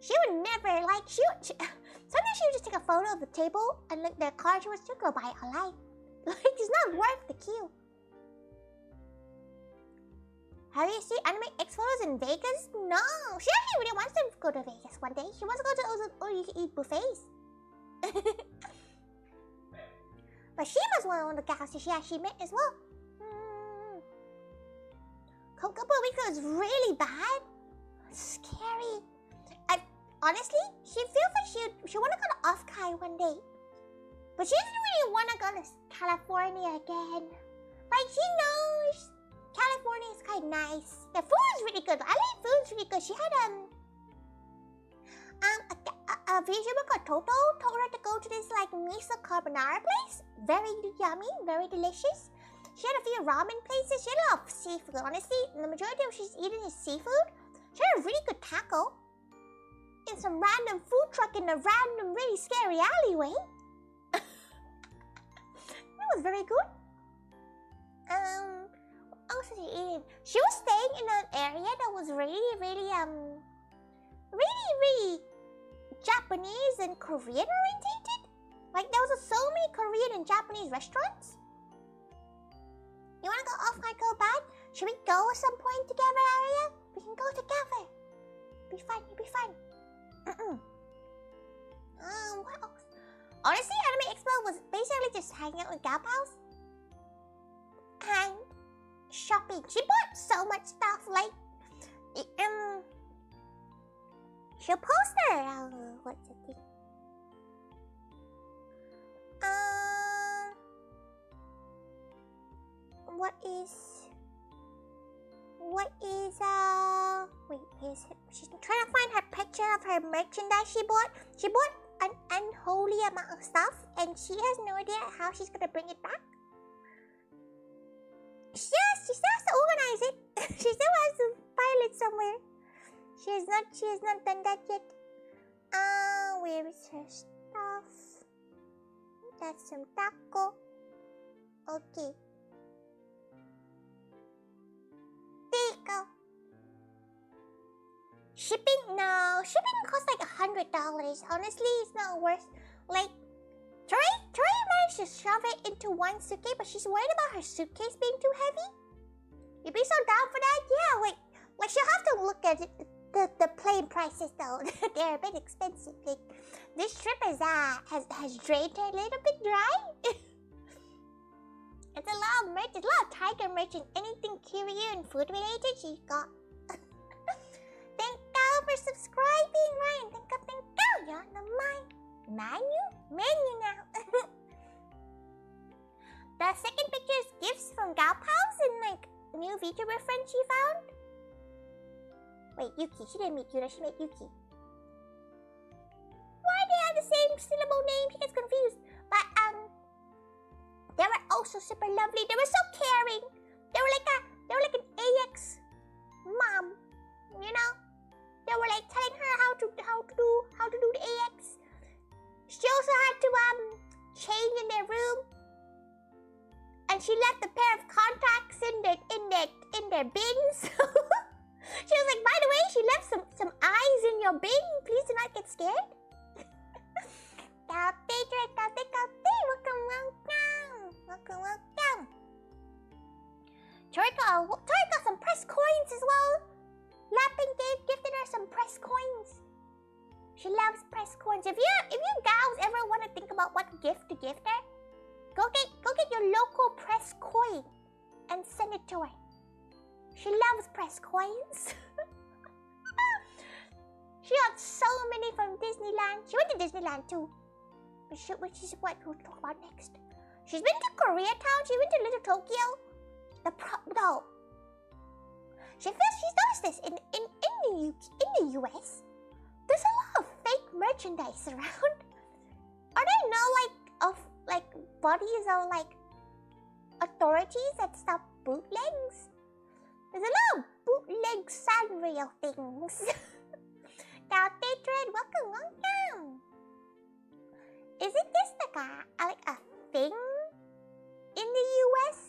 she would never, like, sometimes she would just take a photo of the table and look their card. She would still go buy it online. Like, it's not worth the queue. Have you seen AnimeExpo in Vegas? No, she actually really wants to go to Vegas one day. She wants to go to those all-you-can-eat buffets. But she must want one of the gals she actually met as well. A couple of weeks ago was really bad. Scary. And honestly, she feels like she want to go to Oskai one day. But she doesn't really want to go to California again. Like, she knows California is quite nice. The food is really good. I like food is really good. She had a VTuber called Toto told her to go to this like miso carbonara place. Very yummy, very delicious. She had a few ramen places. She had a lot of seafood. Honestly, the majority of what she's eating is seafood. She had a really good taco in some random food truck in a random, really scary alleyway. It was very good. What else was she eating? She was staying in an area that was really Japanese and Korean orientated. Like, there was so many Korean and Japanese restaurants. You wanna go off my go bad? Should we go at some point together, Aria? We can go together. Be fun, it'll be fun. What else? Honestly, AnimeExpo was basically just hanging out with gal pals and shopping. She bought so much stuff, like she'll post her what's the thing? What is wait, she's trying to find her picture of her merchandise she bought. She bought an unholy amount of stuff and she has no idea how she's gonna bring it back. She still has to organize it. She still has to file it somewhere. She has not done that yet. Where is her stuff? That's some taco. Okay. There you go. Shipping? No, shipping costs like $100. Honestly, it's not worth. Like, Tori managed to shove it into one suitcase, but she's worried about her suitcase being too heavy. You'd be so down for that? Yeah, wait. Like, she'll have to look at it, the plane prices though. They're a bit expensive. Like, this trip has drained her a little bit dry. It's a lot of merch. It's a lot of Tiger merch and anything curio and food related she's got. Thank you for subscribing, Ryan. Thank you. You're on the menu now. The second picture is gifts from GaooO and like new Vtuber friends she found. Wait, Yuki. She didn't meet Yuna. She met Yuki. Why they have the same syllable name? She gets confused. But they were also super lovely. They were so caring. They were like an AX mom, you know. They were like telling her how to do the AX. She also had to change in their room, and she left a pair of contacts in their bins. She was like, by the way, she left some eyes in your bin. Please do not get scared. Welcome. Tori got some press coins as well. Lappin gifted her some press coins. She loves press coins. If you gals ever want to think about what gift to gift her, go get your local press coin and send it to her. She loves press coins. She got so many from Disneyland. She went to Disneyland too, which is what we'll talk about next. She's been to Koreatown. She went to Little Tokyo. No. She's noticed this in the US. There's a lot of fake merchandise around. Are there no bodies of like authorities that stop bootlegs? There's a lot of bootleg Sanrio things. Welcome. Isn't this like a thing in the US?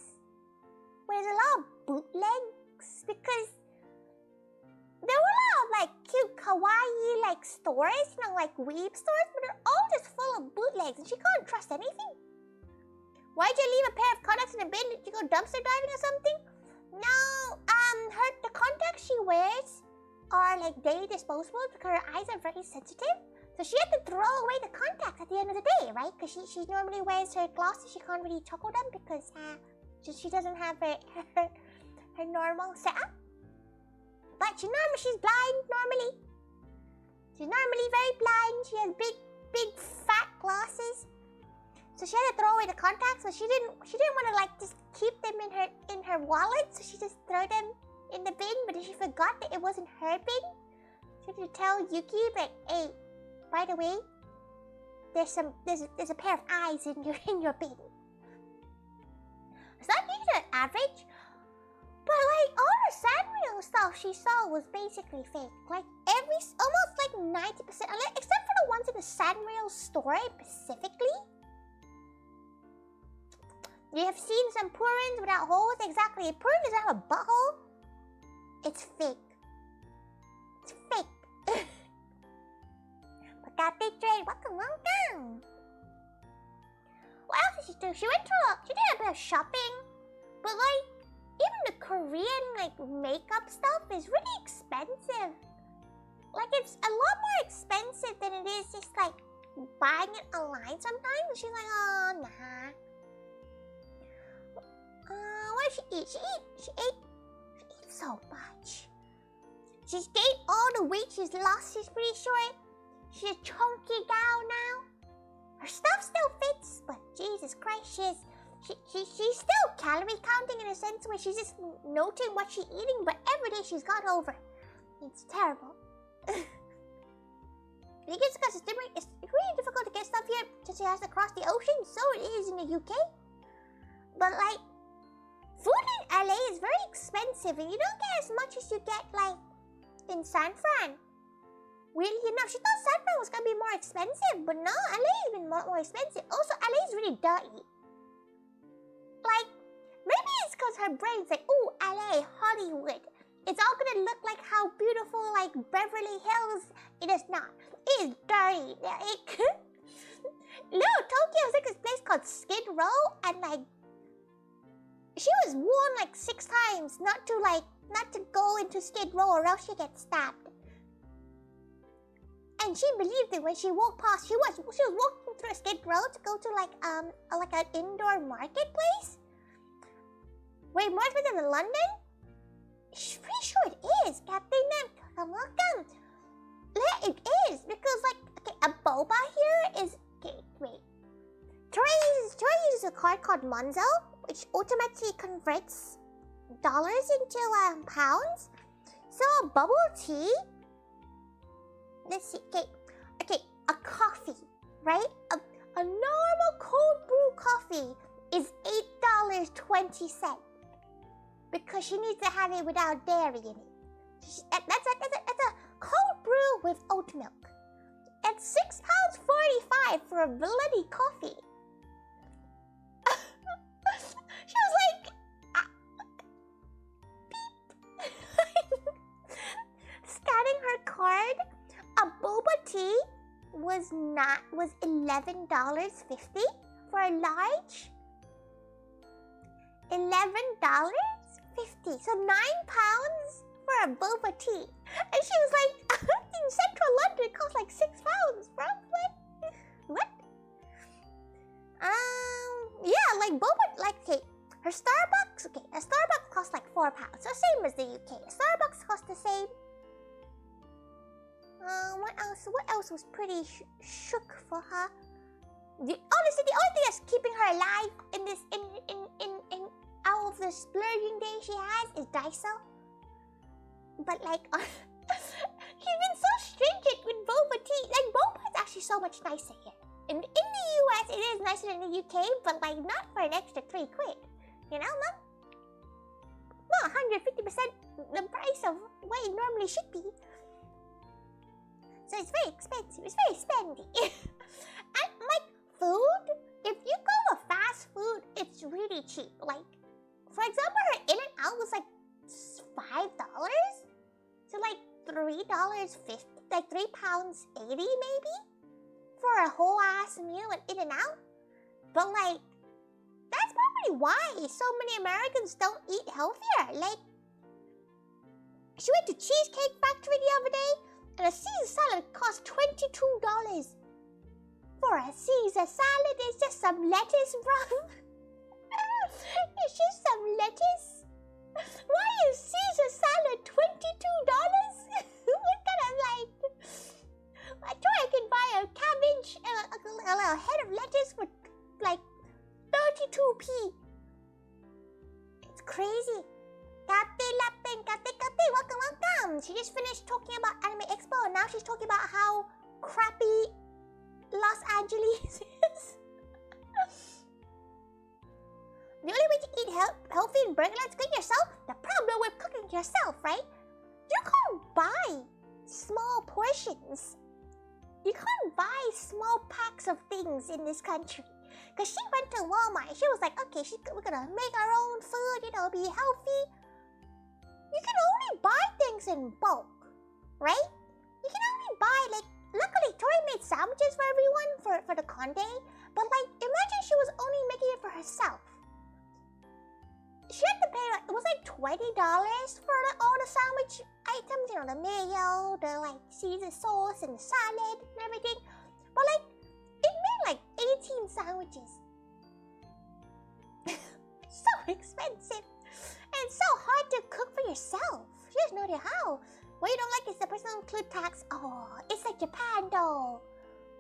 Where there's a lot of bootlegs? Because there were a lot of like cute kawaii like stores, you know, like weeb stores, but they're all just full of bootlegs and she can't trust anything. Why'd you leave a pair of contacts in the bin? Did you go dumpster diving or something? No, the contacts she wears are like daily disposable because her eyes are very sensitive. So she had to throw away the contacts at the end of the day, right? Because she normally wears her glasses. She can't really toggle them because she doesn't have her normal setup. But she's blind normally. She's normally very blind. She has big fat glasses. So she had to throw away the contacts, but she didn't want to like just keep them in her wallet, so she just threw them in the bin. But then she forgot that it wasn't her bin. She had to tell Yuki that, hey, by the way, there's a pair of eyes in your bin. It's not usually average, but like all the Sanrio stuff she saw was basically fake. Like almost like 90%, except for the ones in the Sanrio store specifically. You have seen some Purins without holes. Exactly. A Purin doesn't have a butthole. It's fake. It's fake. But that big trade. Welcome. What else did she do? She did a bit of shopping. But like, even the Korean like makeup stuff is really expensive. Like it's a lot more expensive than it is just like buying it online sometimes. And she's like, oh nah. What did she eat? She ate so much. She's gained all the weight she's lost, she's pretty sure. She's a chunky gal now. Her stuff still fits, but Jesus Christ, She's still calorie counting in a sense where she's just noting what she's eating, but every day she's got over. It's terrible. Because it's really difficult to get stuff here since she has to cross the ocean. So it is in the UK. But like, food in LA is very expensive, and you don't get as much as you get like in San Fran. Weirdly enough, she thought San Fran was gonna be more expensive, but no, LA has been more expensive. Also, LA is really dirty. Like, maybe it's because her brain's like, ooh, LA, Hollywood. It's all gonna look like how beautiful, like Beverly Hills. It is not. It is dirty. No, Tokyo is like this place called Skid Row, and like, she was warned like 6 times not to go into Skid Row or else she gets stabbed. And she believed it when she walked past. She was walking through Skid Row to go to like an indoor marketplace. Wait, more expensive than London? She's pretty sure it is. Captain Nam, welcome. Yeah, it is because like okay, a boba here is okay. Wait, Tori uses a card called Monzo, which automatically converts dollars into pounds. So a bubble tea. Let's see. Okay, a coffee, right? A normal cold brew coffee is $8.20 because she needs to have it without dairy in it. That's a cold brew with oat milk. It's £6.45 for a bloody coffee. She was like, beep. Scanning her card. A boba tea was $11.50 for a large. $11.50. So £9 for a boba tea. And she was like, in central London it costs like £6, bro. What? Yeah, like boba, like okay, her Starbucks, okay, a Starbucks costs like £4. So same as the UK. A Starbucks costs the same. What else was pretty shook for her? Honestly, the only thing that's keeping her alive in this in out of the splurging day she has is Daiso. But like, she's been so stringent with boba tea. Like boba is actually so much nicer here. In the US, it is nicer than the UK, but like not for an extra £3. You know, Mom? Not 150% the price of what it normally should be. So it's very expensive. It's very spendy. And like food, if you go to fast food, it's really cheap. Like, for example, her In-N-Out was like $5. So like $3.50, like £3.80 maybe for a whole ass meal at In-N-Out. But like, that's probably why so many Americans don't eat healthier. Like, she went to Cheesecake Factory the other day. And a Caesar salad costs $22. For a Caesar salad, it's just some lettuce, bro. It's just some lettuce. Why is Caesar salad $22? What kind of like? I thought I could buy a cabbage and a head of lettuce for like 32p. It's crazy. Kate, welcome. She just finished talking about AnimeExpo and now she's talking about how crappy Los Angeles is. The only way to eat healthy in Burgerland's cook yourself. The problem with cooking yourself, right? You can't buy small portions. You can't buy small packs of things in this country. Because she went to Walmart and she was like, okay, we're gonna make our own food, be healthy. You can only buy things in bulk, right? You can only buy, like, luckily Tori made sandwiches for everyone for the Conde, but like, imagine she was only making it for herself. She had to pay, like, it was like $20 for all the sandwich items, the mayo, the like Caesar sauce and the salad and everything. But like, it made like 18 sandwiches. So expensive. And it's so hard to cook for yourself. She has no idea how. What you don't like is the personal include tax. Oh, it's like Japan though.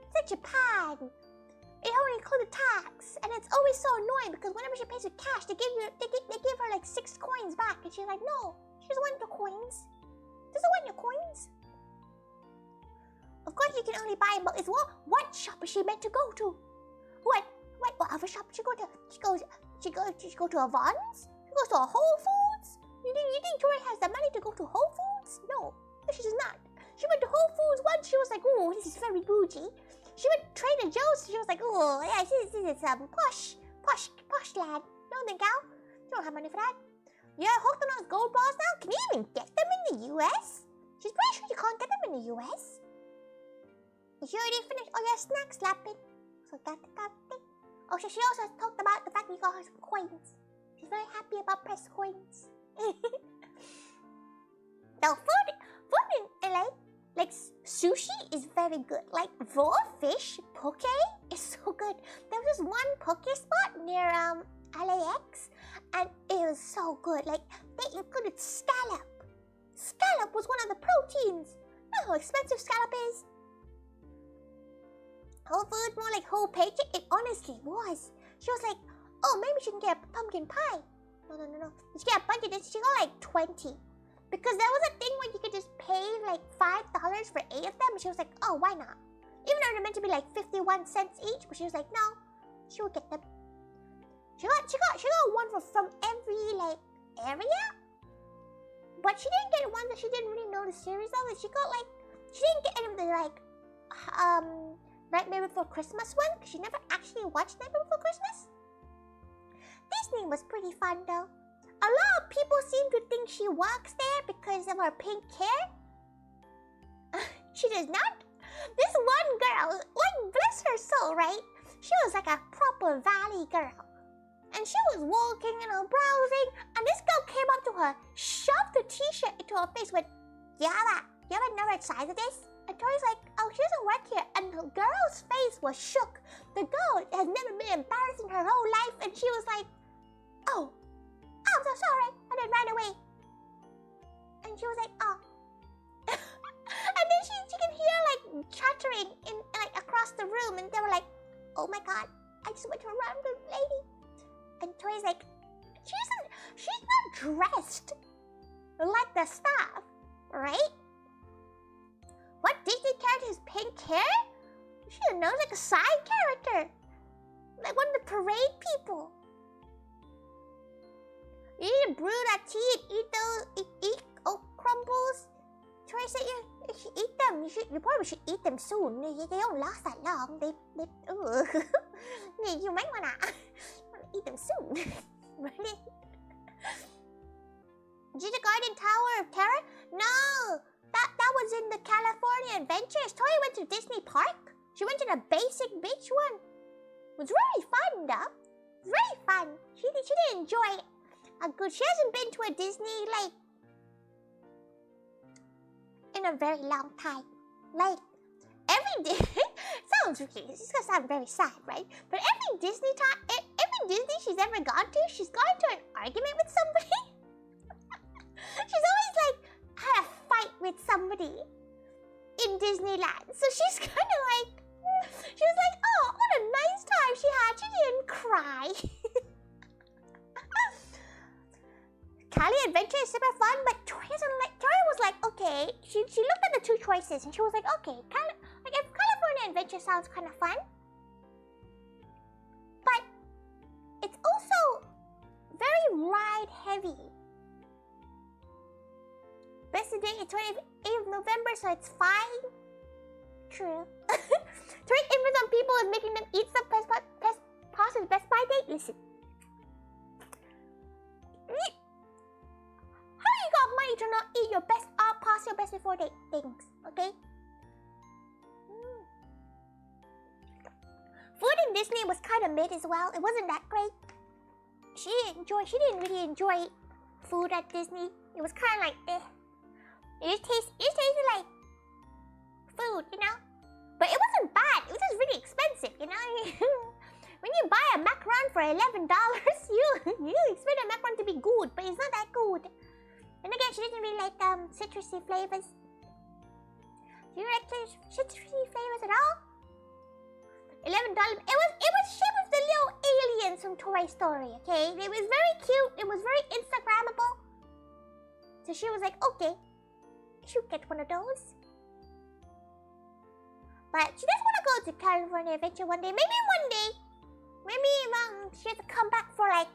It's like Japan. it only included tax, and it's always so annoying because whenever she pays with cash, they give her like 6 coins back, and she's like, no, she doesn't want your coins. Doesn't want your coins. Of course, you can only buy about is what shop is she meant to go to? What other shop should she go to? She goes to a Vons? She goes to a Whole Foods? You think Tori has the money to go to Whole Foods? No, she does not. She went to Whole Foods once. She was like, oh, this is very bougie. She went to Trader Joe's. She was like, oh, yeah, this is posh lad. No, then gal, you don't have money for that. You're hooked on those gold balls now? Can you even get them in the U.S.? She's pretty sure you can't get them in the U.S. Did you already finish all your snacks, Lappin? So that thing. Oh, so she also talked about the fact that you got her some coins. She's very happy about press coins. Now, food in LA, like sushi is very good. Like raw fish, poke is so good. There was this one poke spot near LAX, and it was so good. Like they included scallop. Scallop was one of the proteins. You know how expensive scallop is? Whole Foods, more like whole paycheck. It honestly was. She was like, oh, maybe she can get a pumpkin pie. No. She got a bunch of this. She got like 20. Because there was a thing where you could just pay like $5 for 8 of them. And she was like, oh, why not? Even though they're meant to be like 51 cents each. But she was like, no, she will get them. She got one from every like area. But she didn't get one that she didn't really know the series of. She didn't get any of the like Nightmare Before Christmas one, because she never actually watched Nightmare Before Christmas. Disney was pretty fun though. A lot of people seem to think she works there because of her pink hair. She does not. This one girl, like bless her soul, right? She was like a proper valley girl. And she was walking, browsing, and this girl came up to her, shoved the t-shirt into her face, went, you have a number size of this? And Tori's like, oh, she doesn't work here. And the girl's face was shook. The girl has never been embarrassed in her whole life. And she was like, oh, I'm so sorry. And then ran away. And she was like, oh. And then she can hear like chattering in like across the room. And they were like, oh my God, I just went to a random lady. And Tori's like, she's not dressed like the staff, right? What Disney character has pink hair? She knows like a side character. Like one of the parade people. You need to brew that tea and eat crumbles. Tori said you should eat them. You probably should eat them soon. They don't last that long. You might wanna eat them soon. Really? Did the Garden Tower of Terror? No! That was in the California Adventures. Tori went to Disney Park. She went to the basic beach one. It was really fun though. Very fun. She did enjoy it. Good. She hasn't been to a Disney like in a very long time. Like every Disney sounds really. It's gonna sound very sad, right? But every Disney she's ever gone to, she's gone to an argument with somebody. She's always like had a fight with somebody in Disneyland. So she's kind of like, she was like, oh, what a nice time she had. She didn't cry. Cali Adventure is super fun, but Tori was like, okay. She looked at the two choices and she was like, okay, if California Adventure sounds kind of fun, but it's also very ride heavy. Best day is 28th of November, so it's fine. True. Tori influence on people is making them eat some past Best Buy date. Listen. How you got money to not eat your past your best before date things, okay? Food in Disney was kind of mid as well. It wasn't that great. She didn't really enjoy food at Disney. It was kind of like, eh. It just tasted like food, But it wasn't bad. It was just really expensive, When you buy a macaron for $11, you expect a macaron to be good, but it's not that good. And again, she didn't really like citrusy flavors. Do you like citrusy flavors at all? $11. She was the little aliens from Toy Story, okay? It was very cute. It was very Instagrammable. So she was like, okay, she'll get one of those. But she does want to go to California Adventure one day. Maybe one day. Maybe she has to come back for like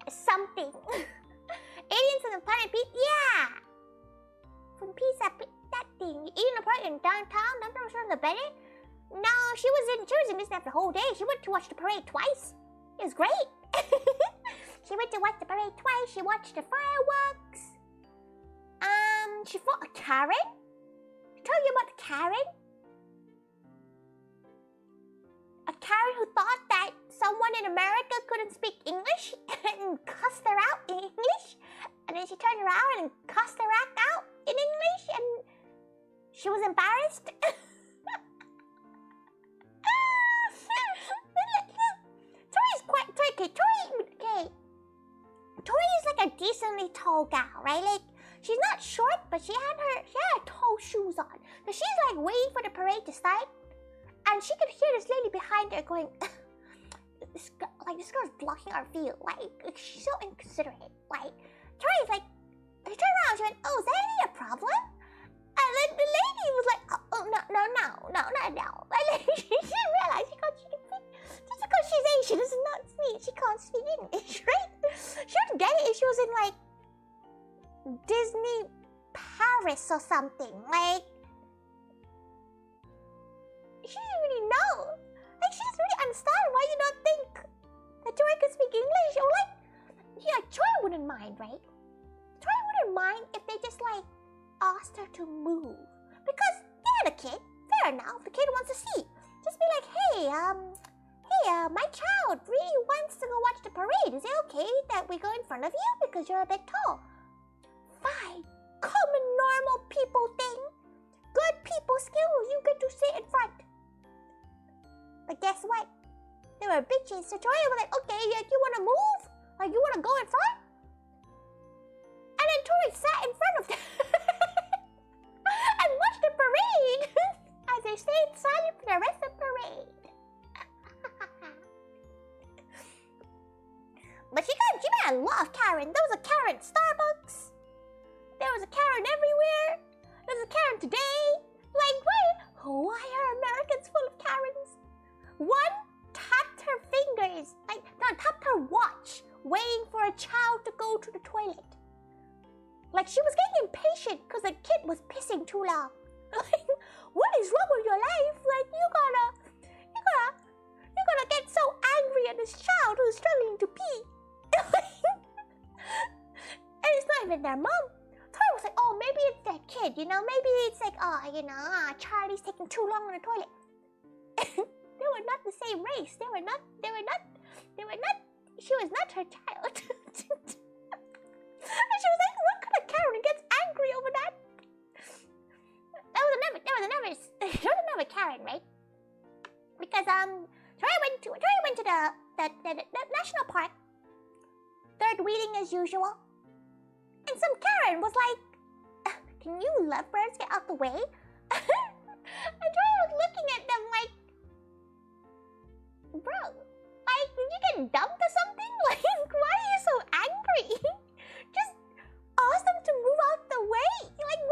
something. Aliens on the planet Pizza. Yeah. From Pizza, that thing. Eating a party in downtown. I'm not sure the better. No, she was in Disney for the whole day. She went to watch the parade twice. It was great. She went to watch the parade twice. She watched the fireworks. She fought a Karen. Tell you about Karen? A Karen who thought that someone in America couldn't speak English and cussed her out in English. And then she turned around and cussed her out in English and she was embarrassed. Tori is like a decently tall gal, right? Like, she's not short, but she had her tall shoes on. So she's like waiting for the parade to start. And she could hear this lady behind her going, this girl's blocking our view. Like she's so inconsiderate. Like, Tori's like, she turned around, she went, oh, is that really a problem? And then the lady was like, oh, no, not now. Like, she didn't realize she could speak. Just because she's Asian does not mean she can't speak English, right? She would get it if she was in, like, Disney Paris or something. Like, she didn't really know. Like, she doesn't really understand why you don't think that Tori can speak English. Or, like, yeah, Tori wouldn't mind, right? Tori wouldn't mind if they just, like, asked her to move. Because they had a kid. Fair enough. The kid wants to see. Just be like, hey, my child really wants to go watch the parade. Is it okay that we go in front of you because you're a bit tall? Fine. Common normal people thing. Good people skills. You get to sit in front. But guess what? They were bitches. So Tori was like, okay, you want to move? Like, you want to go in front? And then Tori sat in front of them and watched the parade as they stayed silent for the rest of the parade. But she met a lot of Karen. There was a Karen at Starbucks. There was a Karen everywhere. There's a Karen today. Like, why are Americans full of Karens? One tapped her fingers, tapped her watch, waiting for a child to go to the toilet. Like, she was getting impatient because the kid was pissing too long. Like, what is wrong with your life? Like, you gotta get so angry at this child who's struggling to pee. And it's not even their mom. Tori was like, oh, maybe it's their kid, you know? Maybe it's like, Charlie's taking too long on the toilet. They were not the same race. They were not, she was not her child. And she was like, what kind of Karen gets angry over that? There was another Karen, right? Because, Tori went to the national park, third wheeling as usual. And some Karen was like, can you lovebirds get out the way? And Tori was looking at them like, bro, like, did you get dumped or something? Like, why are you so angry? Just ask them to move out the way. Like,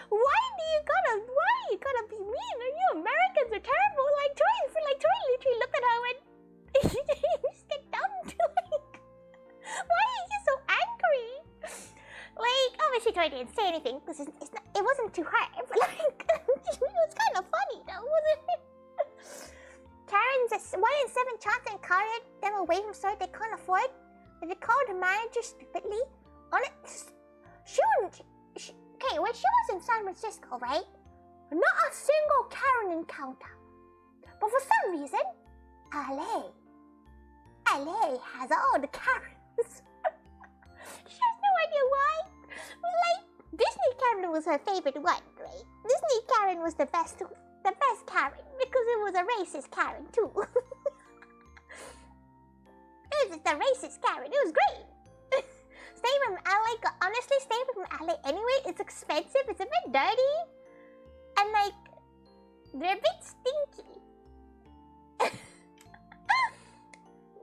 why are you gonna be mean? Are you Americans are terrible? Like, Tori literally looked at her and just get dumped. Like, why are you so angry? Like, obviously Tori didn't say anything because it wasn't too hard. But like, it was kind of funny though, wasn't it? Karen's 1 in 7 chance and carried them away from store they can't afford. But they called the manager stupidly. On it, okay, when she was in San Francisco, right? Not a single Karen encounter. But for some reason, LA has all the Karens. She has no idea why. Like, Disney Karen was her favorite one, right? Disney Karen was the best Karen because it was a racist Karen too. It was just a racist Karen. It was great. Stay from LA, honestly, staying from LA anyway, it's expensive, it's a bit dirty. And like, They're a bit stinky.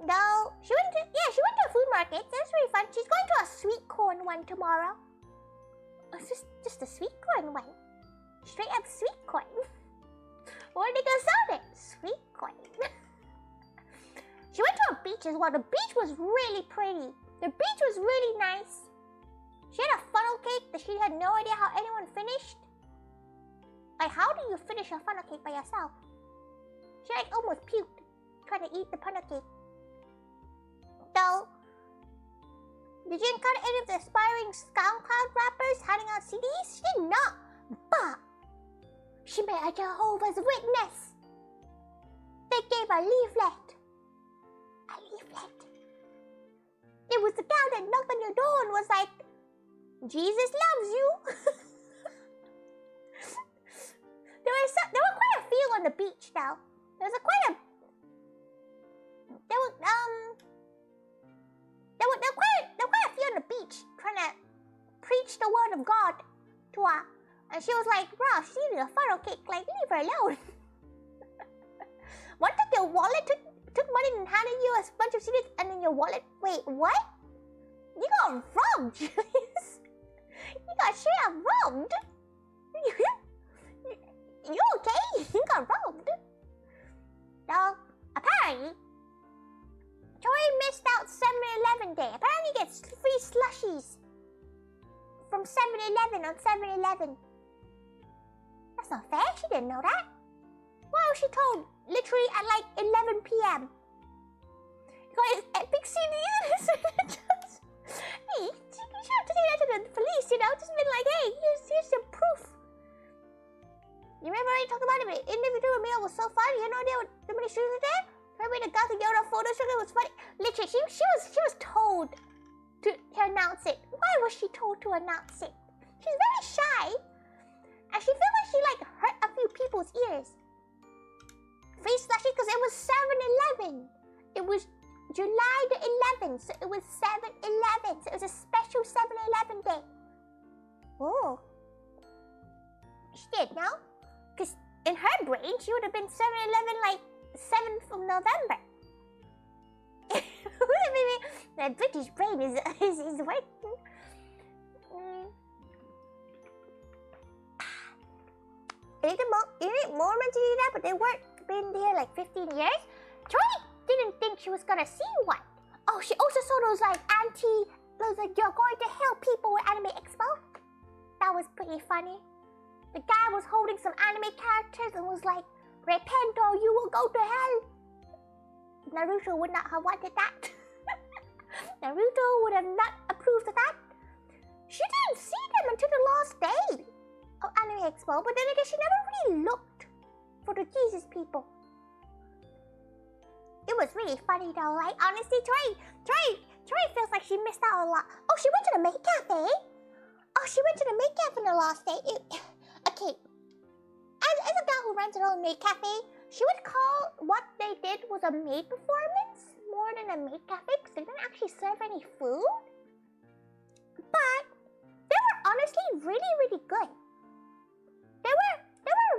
No, she went to a food market. That's really fun. She's going to a sweet corn one tomorrow. It's just a sweet corn one. Straight up sweet corn. Where are they gonna sell it? Sweet corn. She went to a beach as well. The beach was really pretty. The beach was really nice. She had a funnel cake that she had no idea how anyone finished. Like, how do you finish a funnel cake by yourself? She like almost puked trying to eat the funnel cake. So, did you encounter any of the aspiring SoundCloud rappers handing out CDs? She did not, but she met a Jehovah's Witness. They gave a leaflet. A leaflet. It was the guy that knocked on your door and was like, Jesus loves you. There were quite a few on the beach now. There were quite a few on the beach trying to preach the word of God to her. And she was like, bro, she needed a funnel cake, like, leave her alone. One took your wallet, took money and handed you a bunch of CDs, and then your wallet, wait, what? You got robbed, Julius. You got straight up robbed. You okay? You got robbed. So, apparently, Tori missed out 7-Eleven day. Apparently you get free slushies from 7-Eleven on 7-Eleven. That's not fair. She didn't know that. Why was she told literally at like 11 p.m.? You got his epic CD. Hey, you should have taken that to the police, you know? Just been like, hey, here's some proof. You remember I talked about it? Envtuber meal was so fun. You know how many students were there? Remember the Gothic Yoda photo shoot? It was funny. Literally, she was told to announce it. Why was she told to announce it? She's very shy. And she felt like she like hurt a few people's ears. Free slushie because it was 7-Eleven. It was July the 11th, so it was 7-Eleven. So it was a special 7-Eleven day. Oh. She did, no? Because in her brain, she would have been 7-Eleven like 7th of November. Maybe that British brain is working. You need Mormons to do that, but they weren't been there like 15 years. Tori didn't think she was gonna see one. Oh, she also saw those like you're going to hell people at AnimeExpo. That was pretty funny. The guy was holding some anime characters and was like, repent or you will go to hell. Naruto would not have wanted that. Naruto would have not approved of that. She didn't see them until the last day of AnimeExpo, but then I guess she never really looked for the Jesus people. It was really funny though, like honestly, Tori feels like she missed out a lot. Oh, she went to the maid cafe. Oh, she went to the maid cafe on the last day. Okay, as a girl who runs her own maid cafe, she would call what they did was a maid performance more than a maid cafe because they didn't actually serve any food. But they were honestly really, really good. They were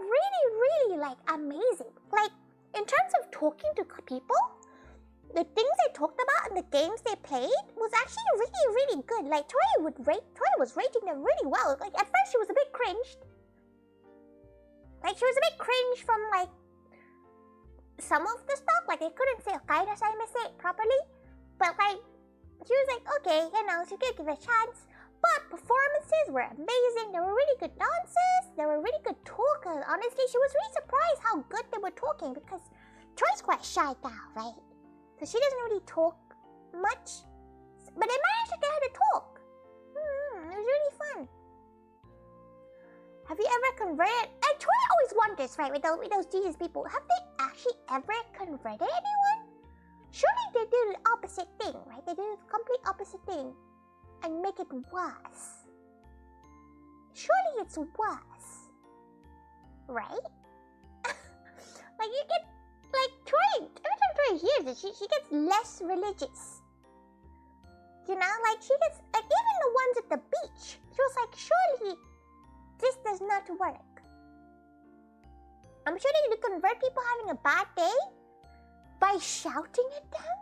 really, really like amazing. Like in terms of talking to people, the things they talked about and the games they played was actually really, really good. Like Tori was rating them really well. Like at first she was a bit cringed. Like she was a bit cringe from like some of the stuff. Like they couldn't say "okaidasai" properly. But like she was like, okay, you know, she could give it a chance. But performances were amazing. There were really good dances. There were really good talkers. Honestly, she was really surprised how good they were talking because Tori's quite a shy gal, right? So she doesn't really talk much. But they managed to get her to talk. It was really fun. Have you ever converted? And Tori always wonders, right, with those Jesus people, have they actually ever converted anyone? Surely they do the opposite thing, right? They do the complete opposite thing and make it worse. Surely it's worse, right? Like you get, like Tori, every time Tori hears it, she gets less religious. You know, like she gets, like even the ones at the beach, she was like, surely this does not work. I'm sure they could convert people having a bad day by shouting at them.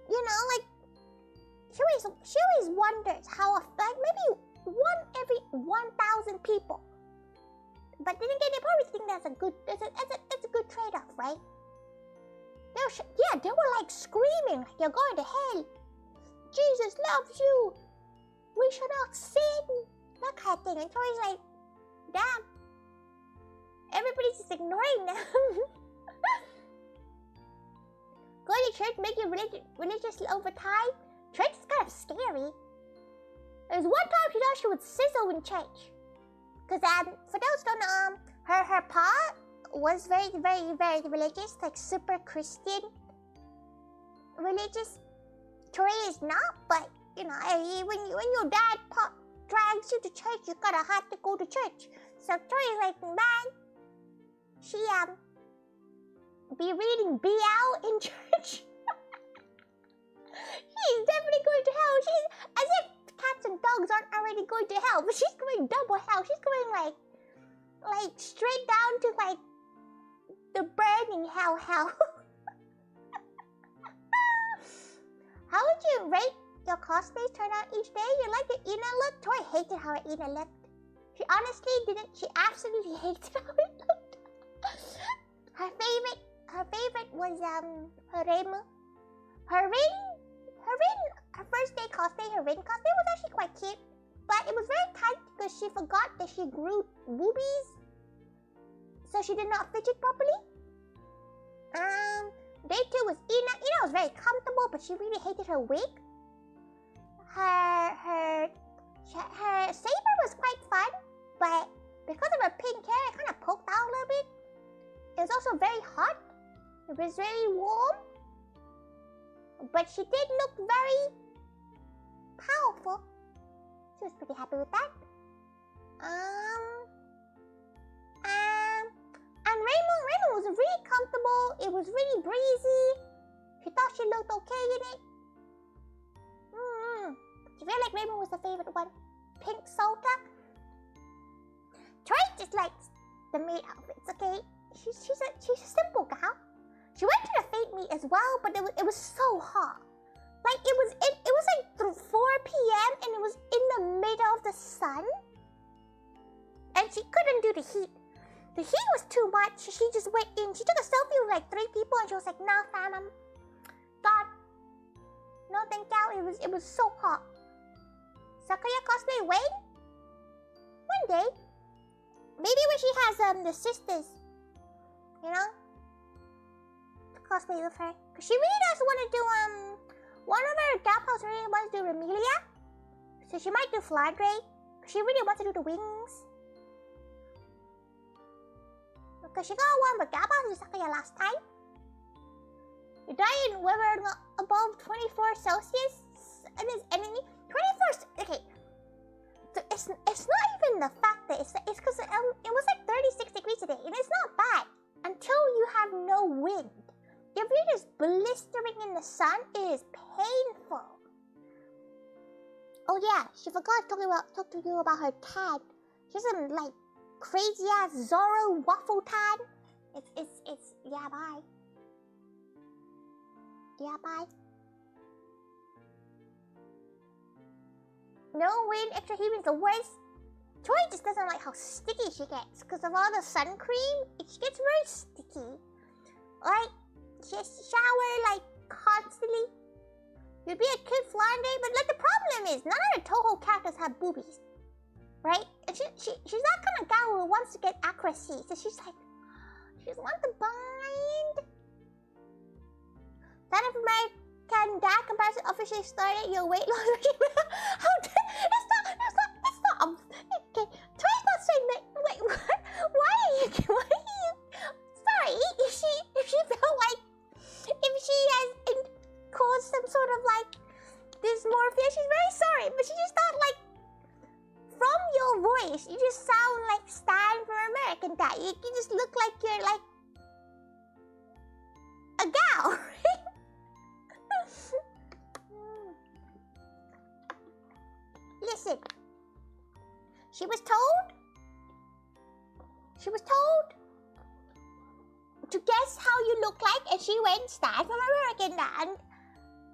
You know, like, she always wonders how, like, maybe one every 1,000 people. But then again, they probably think that's a good trade-off, right? They were like screaming, like, you're going to hell. Jesus loves you. We should not sin. That kind of thing. And Tori's like, damn. Everybody's just ignoring them. Going to church make you religious over time. Church is kind of scary. There was one time she thought she would sizzle in church. Because for those who don't know, her pa was very, very, very religious, like super Christian religious. Tori is not, but you know, when your dad drags you to church, you gotta have to go to church. So Tori's like, man, she be reading BL in church. She's definitely going to hell. She's as if cats and dogs aren't already going to hell, but she's going double hell. She's going like straight down to like the burning hell. How would you rate your cosplays turn out each day? You like the Ina look? Tori hated how her Ina looked. She honestly didn't. She absolutely hated how it looked. Her favorite was her Remu. Her first day cosplay, her Rin cosplay was actually quite cute, but it was very tight because she forgot that she grew boobies, so she did not fidget properly. Day 2 was Ina. Ina was very comfortable, but she really hated her wig. Her saber was quite fun, but because of her pink hair, it kind of poked out a little bit. It was also very hot. It was very warm. But she did look very powerful. She was pretty happy with that. And Raymond was really comfortable. It was really breezy. She thought she looked okay in it. I feel like Raymond was the favorite one. Pink Salta. Tori just likes the maid outfits, okay? She's a simple gal. She went to the Fate meet as well, but it was so hot. Like it was like 4 p.m. and it was in the middle of the sun, and she couldn't do the heat. The heat was too much. She just went in. She took a selfie with like 3 people, and she was like, "No, fam, I'm God, no, thank you." It was so hot. Sakaya cosplay when? One day, maybe when she has the sisters, you know. Cosplay with her, because she really does want to do one of her gal pals really wants to do Remelia, so she might do Flandre, because she really wants to do the wings, because she got one with gal pals in Sakaya last time. You die in weather above 24 Celsius and is enemy 24. Okay, so it's not even the fact that it's because it was like 36 degrees today, and it's not bad until you have no wind. If you're just blistering in the sun, it is painful. Oh yeah, she forgot to talk to you about her tan. She's some like crazy ass Zorro waffle tan. It's yeah bye. Yeah bye. No wind, extra heat is the worst. Tori just doesn't like how sticky she gets because of all the sun cream. She gets very sticky. Like. She has to shower like constantly. You'd be a cute Flandre, but like the problem is none of the Toho characters have boobies, right? And she's that kind of gal who wants to get accuracy, so she's like, she just wants to bind. That American Dad comparison officially started your weight loss regime. How it's not. Okay, Tori's not saying that. Wait, what? Why are you? Sorry, if she felt like. If she has caused some sort of like dysmorphia, she's very sorry, but she just thought like from your voice, you just sound like Stan from American Dad. You just look like you're like a gal. Listen, she was told to guess how you look like, and she went stand from American Dad.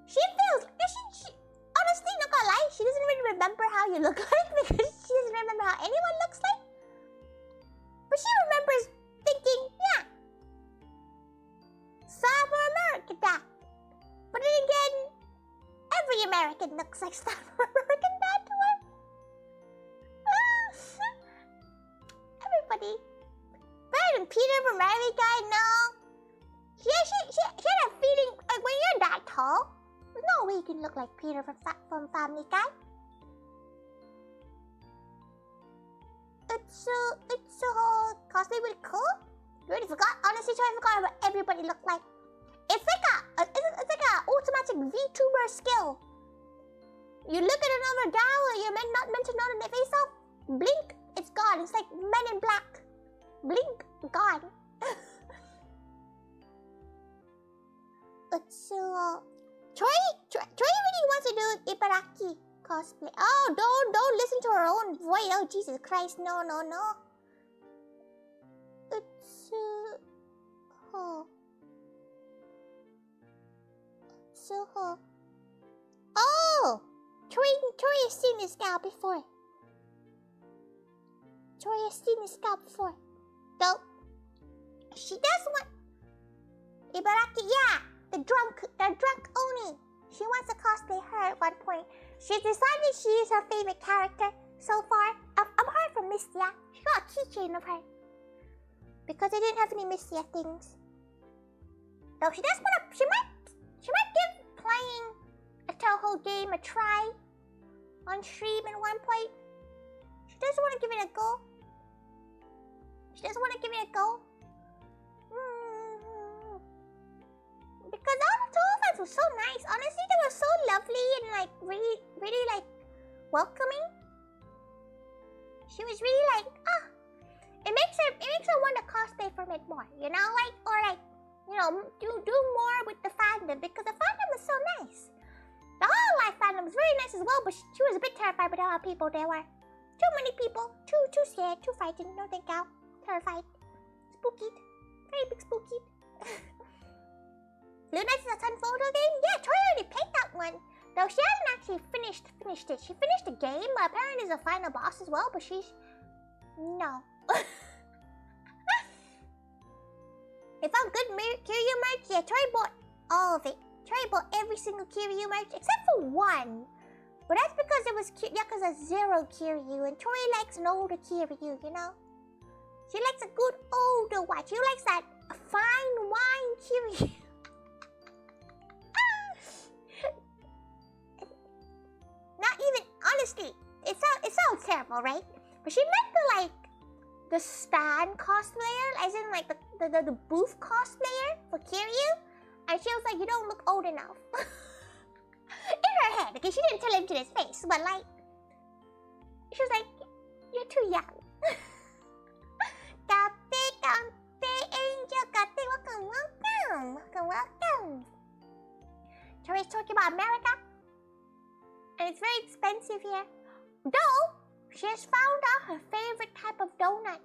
She feels she honestly, not gonna lie, she doesn't really remember how you look like because she doesn't remember how anyone looks like. But she remembers thinking, yeah, stand for American Dad. But then again, every American looks like stand for American Dad to her. Everybody. But Peter from America, no. She had a feeling like when you're that tall, there's no way you can look like Peter from Family Guy. It's cosplay with cool. You already forgot. Honestly, I forgot what everybody looked like. It's like a automatic Vtuber skill. You look at another gal you're not meant to know their face off. Blink, it's gone. It's like Men in Black. Blink, gone. It's Troy really wants to do Ibaraki cosplay. Oh, don't listen to her own voice. Oh, Jesus Christ, no. It's Oh, Troy has seen this gal before. Though she does want Ibaraki, yeah, the drunk Oni. She wants to cosplay her at one point. She decided she is her favorite character so far. Apart from Mistia, she got a keychain of her because they didn't have any Mistia things. Though she does want to, she might give playing a Toho game a try on stream at one point. She does want to give it a go. Because all the Toho fans were so nice. Honestly, they were so lovely and like really like welcoming. She was really like, it makes her want to cosplay from it more, you know, like, or like, you know, do more with the fandom because the fandom is so nice. The whole life fandom was very nice as well, but she was a bit terrified with how many people there were. Too many people, too scared, too frightened. No thank you. Terrified, spooky, very big spooky. Luna's is a Sun photo game? Yeah, Tori already played that one. Though she hasn't actually finished it. She finished the game, but apparently there's a final boss as well, but she's... No. If I'm good Kiryu merch, yeah, Tori bought all of it. Tori bought every single Kiryu merch, except for one. But that's because it was Yakuza 0 Kiryu, and Tori likes an older Kiryu, you know? She likes a good older one. She likes that fine wine Kiryu. Not even, honestly, it sounds terrible, right? But she meant the, like, the Stan cosplayer, as in, like, the booth cosplayer for Kiryu. And she was like, you don't look old enough. In her head, because she didn't tell him to his face, but, like, she was like, you're too young. Kate, Angel, Kate, welcome. Tori's talking about America. And it's very expensive here. Though, she has found out her favorite type of donut.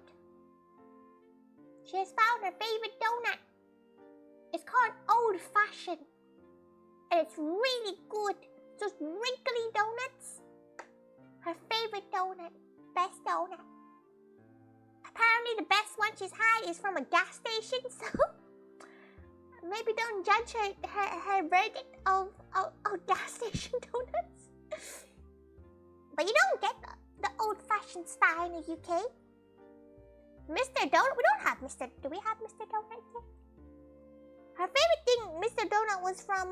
It's called Old Fashioned. And it's really good. Just wrinkly donuts. Her favorite donut. Best donut. Apparently the best one she's had is from a gas station, so... Maybe don't judge her verdict of gas station donuts. But you don't get the old-fashioned style in the UK. Mr. Donut? We don't have Mr. Do we have Mr. Donut here? Her favorite thing, Mr. Donut, was from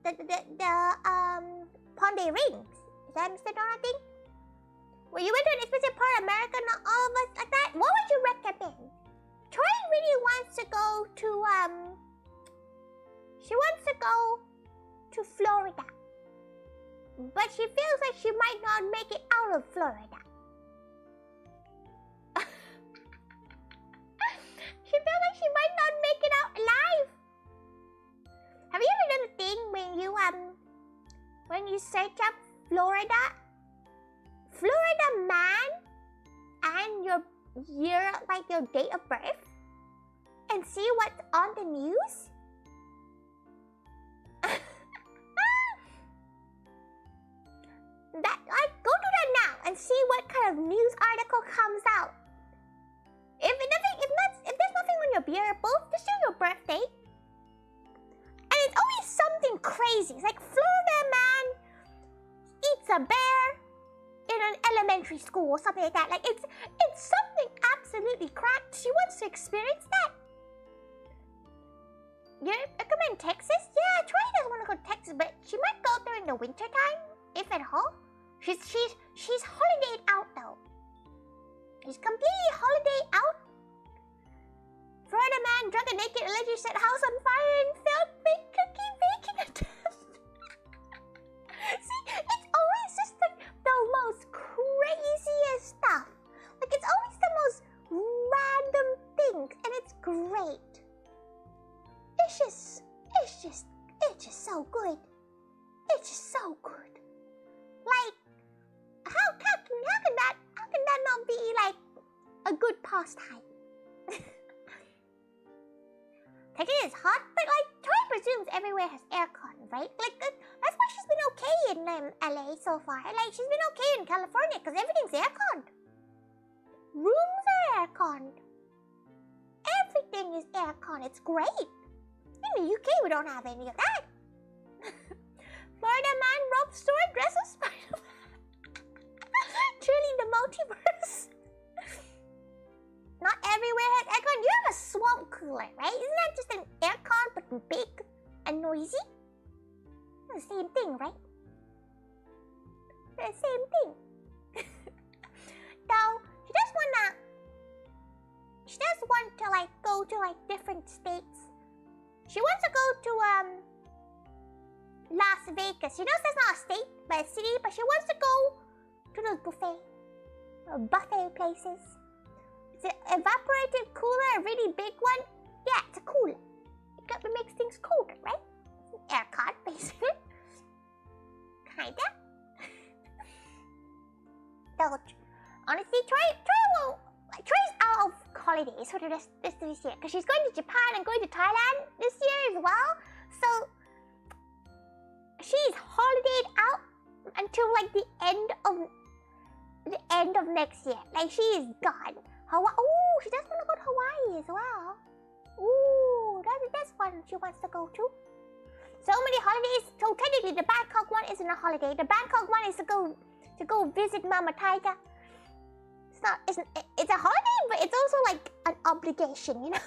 the Ponde Rings. Is that Mr. Donut thing? Well, you went to an expensive part of America, not all of us like that. What would you recommend? Troy really wants to go to she wants to go to Florida. But she feels like she might not make it out of Florida. She feels like she might not make it out alive. Have you ever done a thing when you search up Florida man year, like your date of birth, and see what's on the news? Go do that now and see what kind of news article comes out. If there's nothing on your year both, just do your birthday. And it's always something crazy. It's like Florida man eats a bear in an elementary school or something like that. Like it's something absolutely cracked. She wants to experience that. You recommend Texas? Yeah, Troy doesn't want to go to Texas, but she might go there in the winter time, if at all. She's holidayed out though. She's completely holidayed out. Florida man drunk and naked allegedly set house on fire and failed fake cookie baking attempt. See, it's always just like the most craziest stuff. Like it's always the most random things, and it's great. It's just so good. It's just so good. Like, how can that not be like a good pastime? Texas is hot, but like Troy presumes everywhere has aircon, right? Like that's why she's been okay in LA so far. Like she's been okay in California because everything's airconned. Rooms are airconned. Everything is aircon. It's great. In the UK, we don't have any of that. Florida man robs store dress of Spider-Man. Truly the multiverse. Not everywhere has aircon. You have a swamp cooler, right? Isn't that just an aircon but big and noisy? The same thing, right? The same thing. Though she does want to like go to like different states. She wants to go to Las Vegas. She knows that's not a state, but a city. But she wants to go to those buffet places. It's an evaporated cooler, a really big one. Yeah, it's a cooler. It makes things colder, right? It's an aircon, basically. Kinda. Though, honestly, Troy's out of holidays for this year because she's going to Japan and going to Thailand this year as well. So she's holidayed out until like the end of next year. Like she is gone. Ooh, she does want to go to Hawaii as well. Ooh, that's one she wants to go to. So many holidays. So technically, the Bangkok one isn't a holiday. The Bangkok one is to go visit Mama Taiga. It's a holiday, but it's also like an obligation, you know.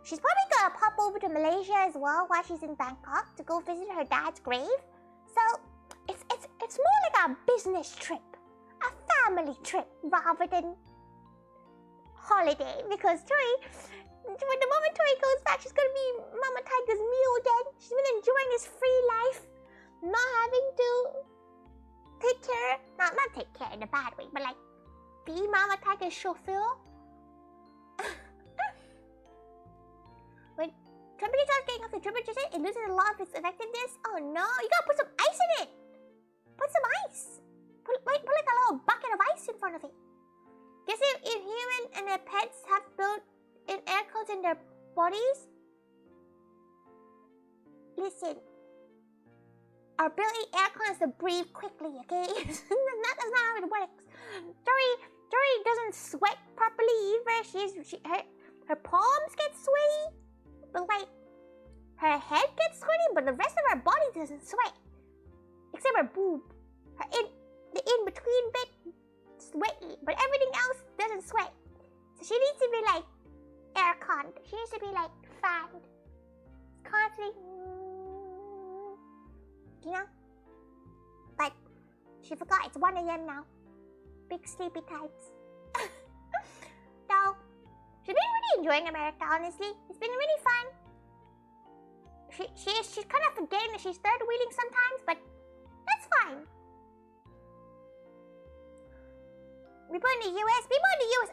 She's probably gonna pop over to Malaysia as well while she's in Bangkok to go visit her dad's grave. So it's more like a business trip, a family trip rather than holiday. Because when the moment Tori goes back, she's gonna be Mama Tiger's mule then. She's been enjoying his free life. Not having to take care, not take care in a bad way, but like be Mama Tiger's chauffeur. When temperature starts getting up to triple digit, it loses a lot of its effectiveness. Oh no, you gotta put some ice in it. Put some ice. Put like a little bucket of ice in front of it. Guess if humans and their pets have built-in air codes in their bodies. Listen. Our built-in aircon is to breathe quickly, okay? That's not how it works. Dory doesn't sweat properly either. Her palms get sweaty, but like her head gets sweaty, but the rest of her body doesn't sweat, except her boob. The in-between bit sweaty, but everything else doesn't sweat. So she needs to be like aircon. She needs to be like fanned constantly. You know? But she forgot it's 1 AM now. Big sleepy times. So, she's been really enjoying America, honestly. It's been really fun. She's kind of forgetting that she's third wheeling sometimes, but that's fine. People in the US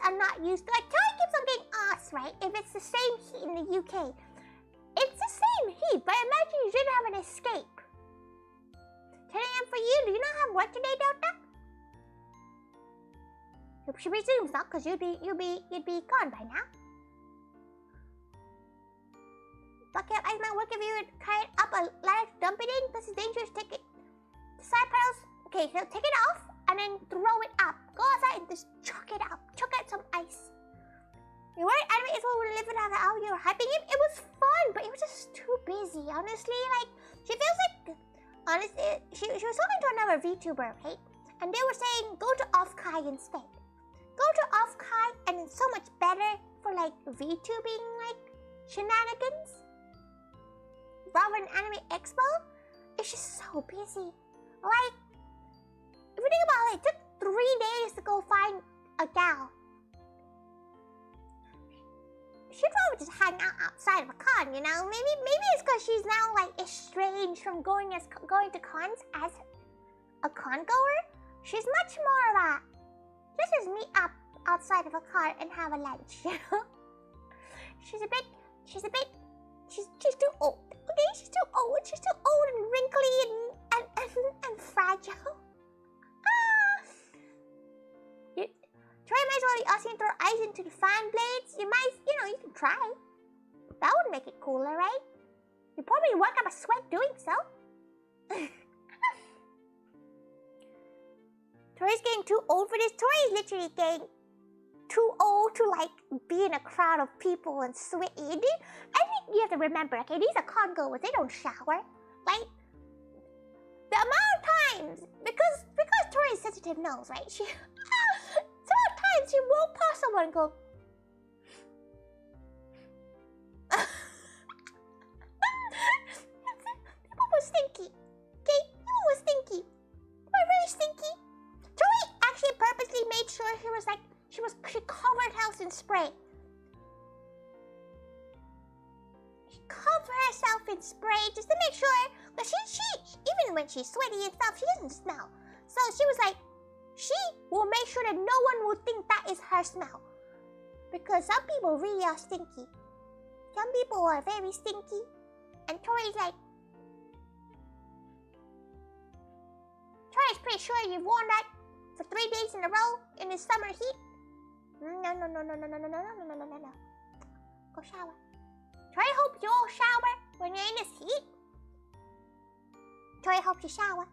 are not used to, like, Kelly keeps on getting asked, right? If it's the same heat in the UK. It's the same heat, but imagine you didn't have an escape. 10 AM for you? Do you not have work today, Delta? She presumes not, because you'd be gone by now. Buck up, I might work if you would carry it up a ladder to dump it in. This is dangerous. Take it. The side pedals. Okay, so take it off and then throw it up. Go outside and just chuck it out. Chuck out some ice. You weren't AnimeExpo would live without how you were hyping him. It was fun, but it was just too busy. Honestly, like she feels like honestly, she was talking to another Vtuber, right? And they were saying go to Offkai instead. Go to Offkai, and it's so much better for like VTubing like shenanigans. Rather than AnimeExpo, it's just so busy. Like, if you think about it, it took 3 days to go find a gal. She'd probably just hang out outside of a con, you know? Maybe it's because she's now like estranged from going to cons as a con goer. She's much more of a just meet up outside of a con and have a lunch, you know? She's too old. Okay, she's too old. She's too old and wrinkly and fragile. Try might as well be asking to throw ice into the fan blades. You might, you can try. That would make it cooler, right? You probably work up a sweat doing so. Tori's getting too old for this. Tori is literally getting too old to like be in a crowd of people and sweaty. I think you have to remember, okay, these are con goers, they don't shower. Like the amount of times because Tori's sensitive nose, right? She sometimes she won't pass someone and go people were stinky. Okay, people were stinky. They were very stinky. Tori actually purposely made sure she covered house in spray. She covered herself in spray just to make sure that she even when she's sweaty and stuff, she doesn't smell. So she was like, she will make sure that no one will think that is her smell. Because some people really are stinky. Some people are very stinky. And Tori's like, Tori's pretty sure you've worn that for 3 days in a row in the summer heat. No. Go shower. Tori hopes you all shower when you're in this heat. Tori hopes you shower.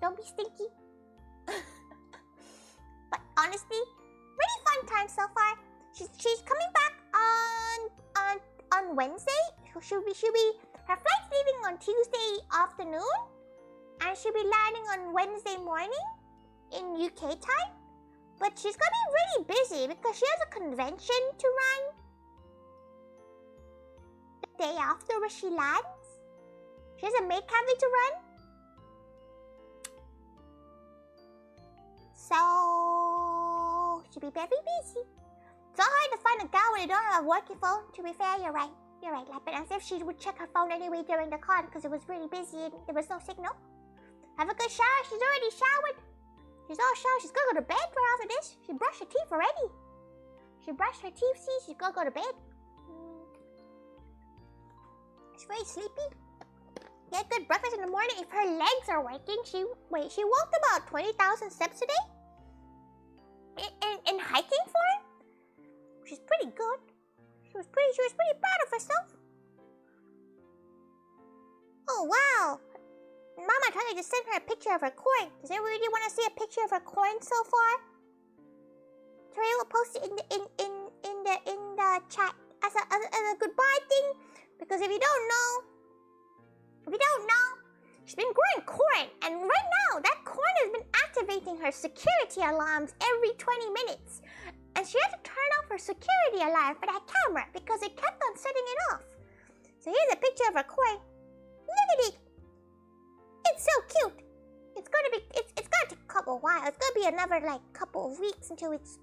Don't be stinky. But honestly, really fun time so far. She's coming back on Wednesday. She'll be her flight's leaving on Tuesday afternoon, and she'll be landing on Wednesday morning in UK time. But she's gonna be really busy because she has a convention to run the day after where she lands. She has a maid cabin to run. So she'll be very busy. It's so hard to find a gal when you don't have a working phone. To be fair, you're right. You're right, Lapin. As if she would check her phone anyway during the con because it was really busy and there was no signal. Have a good shower. She's already showered. She's all showered. She's gonna go to bed right after this. She brushed her teeth already. She brushed her teeth, see? She's gonna go to bed. She's very sleepy. Get good breakfast in the morning. If her legs are working, she walked about 20,000 steps a day. In hiking form, which is pretty good. She was pretty proud of herself. Oh wow! Mama Tongue just sent her a picture of her coin. Does anyone really want to see a picture of her coin so far? Tori will post it in the chat as a goodbye thing. Because if you don't know, she's been growing corn, and right now that corn has been activating her security alarms every 20 minutes. And she had to turn off her security alarm for that camera because it kept on setting it off. So here's a picture of her corn. Look at it. It's so cute. It's gonna take a couple while. It's gonna be another like couple of weeks until it's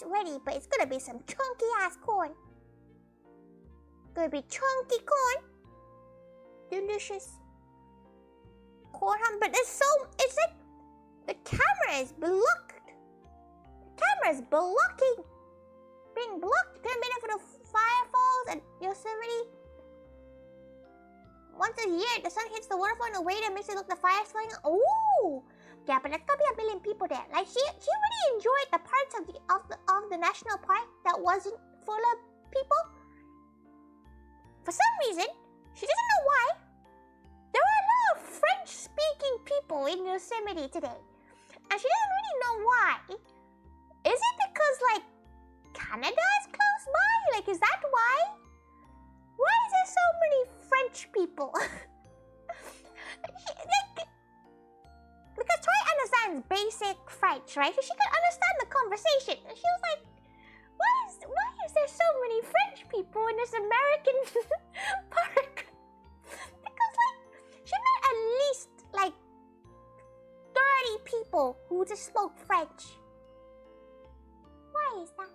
ready, but it's gonna be some chunky ass corn. Gonna be chunky corn. Delicious. Corn, but it's like the camera is blocked. The camera is blocking. Being blocked. Couldn't be enough for the firefalls and Yosemite. once a year, the sun hits the waterfall in a way that makes it look the fire flowing. Oh, yeah, but there's gonna be a million people there. Like she really enjoyed the parts of the national park that wasn't full of people. For some reason, she doesn't know why. There were a lot of French-speaking people in Yosemite today, and she doesn't really know why. Is it because like Canada is close by? Like, is that why? Why is there so many French people? Because Tori understands basic French, right? So she could understand the conversation. And she was like, why is there so many French people in this American park? Because like, she met at least like 30 people who just spoke French. Why is that?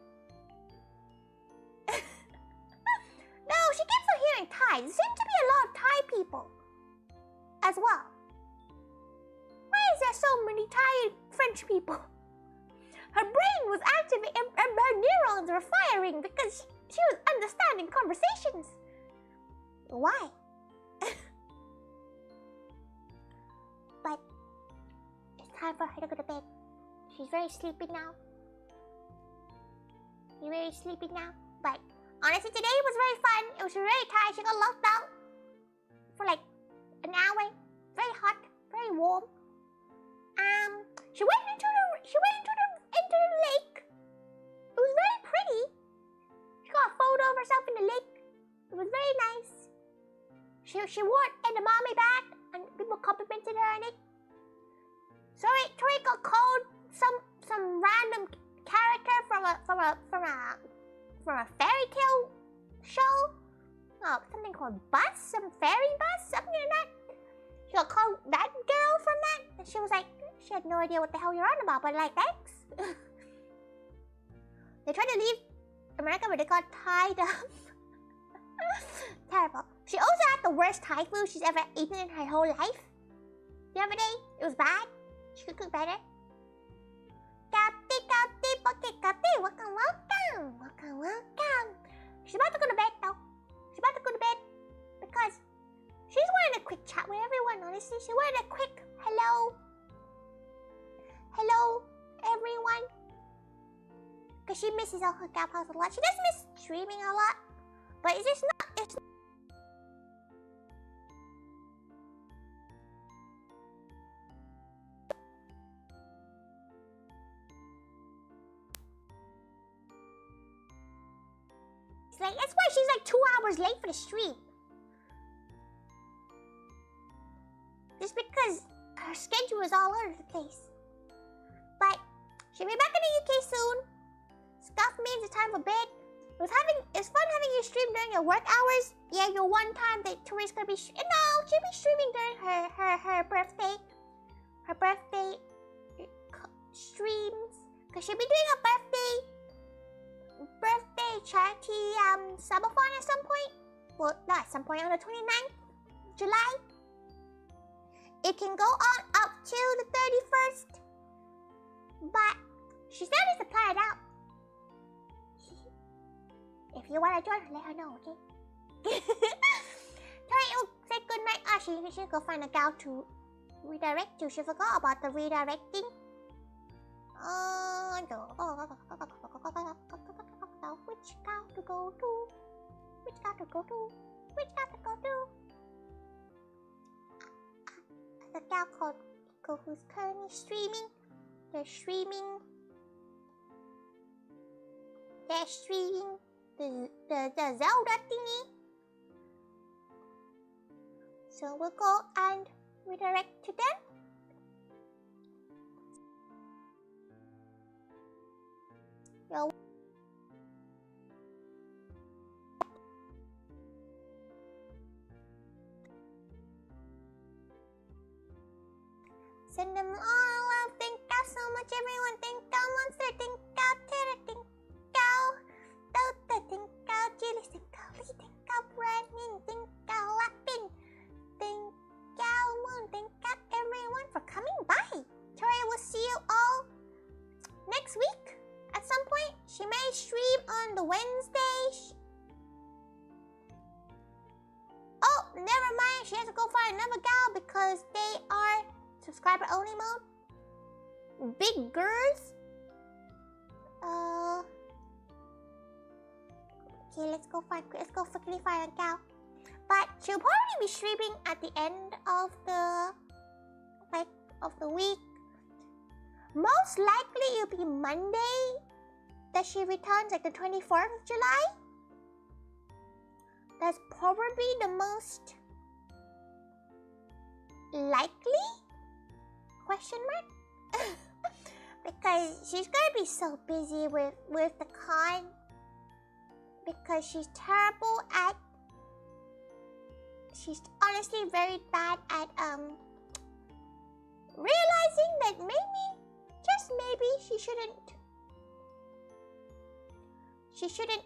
No, she keeps on hearing Thai. There seem to be a lot of Thai people as well. Why is there so many Thai French people? Her brain was activated and her neurons were firing because she was understanding conversations. Why? But it's time for her to go to bed. She's very sleepy now. You're very sleepy now. But honestly, today was very fun. It was very tired. She got locked out for like an hour. Very hot, very warm. She went into the lake. It was very pretty. She got a photo of herself in the lake. It was very nice. She wore it in the mommy bag, and people complimented her on it. Sorry, Tori got called some random character from a fairy tale show. Oh, something called Bus, some fairy bus, something like that. She got called that girl from that, and she was like, she had no idea what the hell you're on about, but like, thanks. They tried to leave America, but they got tied up. Terrible. She also had the worst Thai food she's ever eaten in her whole life. The other day, it was bad. She could cook better. Welcome. She's about to go to bed though. She's about to go to bed because she's wanting a quick chat with everyone, honestly. She wanted a quick hello. Hello, everyone. Because she misses all her gap house a lot. She does miss streaming a lot. But it's just not... It's like, that's why she's like 2 hours late for the stream. Just because her schedule is all over the place. But she'll be back in the UK soon. Scuff means it's time for bed. It's fun having you stream during your work hours. Yeah, your one time that Tori's gonna be no, she'll be streaming during her birthday. Her birthday streams. Cause she'll be doing a birthday charity subathon at some point. Well, not at some point, on the 29th July. It can go on up to the 31st. But she still needs to plan it out. If you want to join her, let her know, okay? Tori, say good night. She should go find a gal to redirect to. She forgot about the redirecting. Which gal to go to? Which gal to go to? Which gal to go to? The gal called Iko who's currently streaming. They're streaming the Zelda thingy. So we'll go and redirect to them. Yo. Send them all love. Thank you so much, everyone. Thank you, Monster. Thank you, Terra. Thank you, Dota. Thank you, Julius. Thank you, Lee. Thank you, Brandon. Thank you, Lapin. Thank you, Moon. Thank you, everyone, for coming by. Tori will see you all next week at some point. She may stream on the Wednesday. Oh, never mind. she has to go find another gal because they are subscriber only mode. Big girls. Okay, let's go quickly find a gal. But she'll probably be streaming at the end of the week. Most likely it'll be Monday that she returns, like the 24th of July. That's probably the most likely? Question mark? Because she's gonna be so busy with the con. Because she's terrible at... She's honestly very bad at realizing that maybe, just maybe, she shouldn't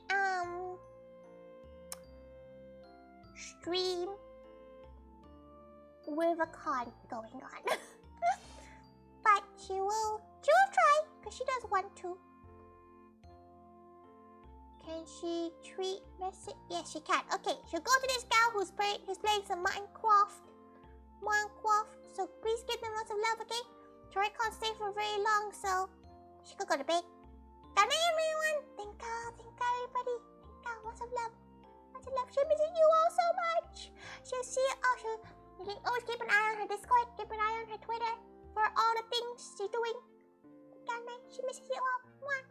stream with a con going on. But she will try, because she does want to. Can she tweet message? Yes, she can. Okay, she'll go to this gal who's playing some Minecraft. So please give them lots of love, okay? Tori can't stay for very long, so she could go to bed. Good night, everyone. Thank God, everybody. Thank God, lots of love. Lots of love. She misses you all so much. She'll see you. Oh, you can always keep an eye on her Discord. Keep an eye on her Twitter for all the things she's doing. Good night. She misses you all. Mwah.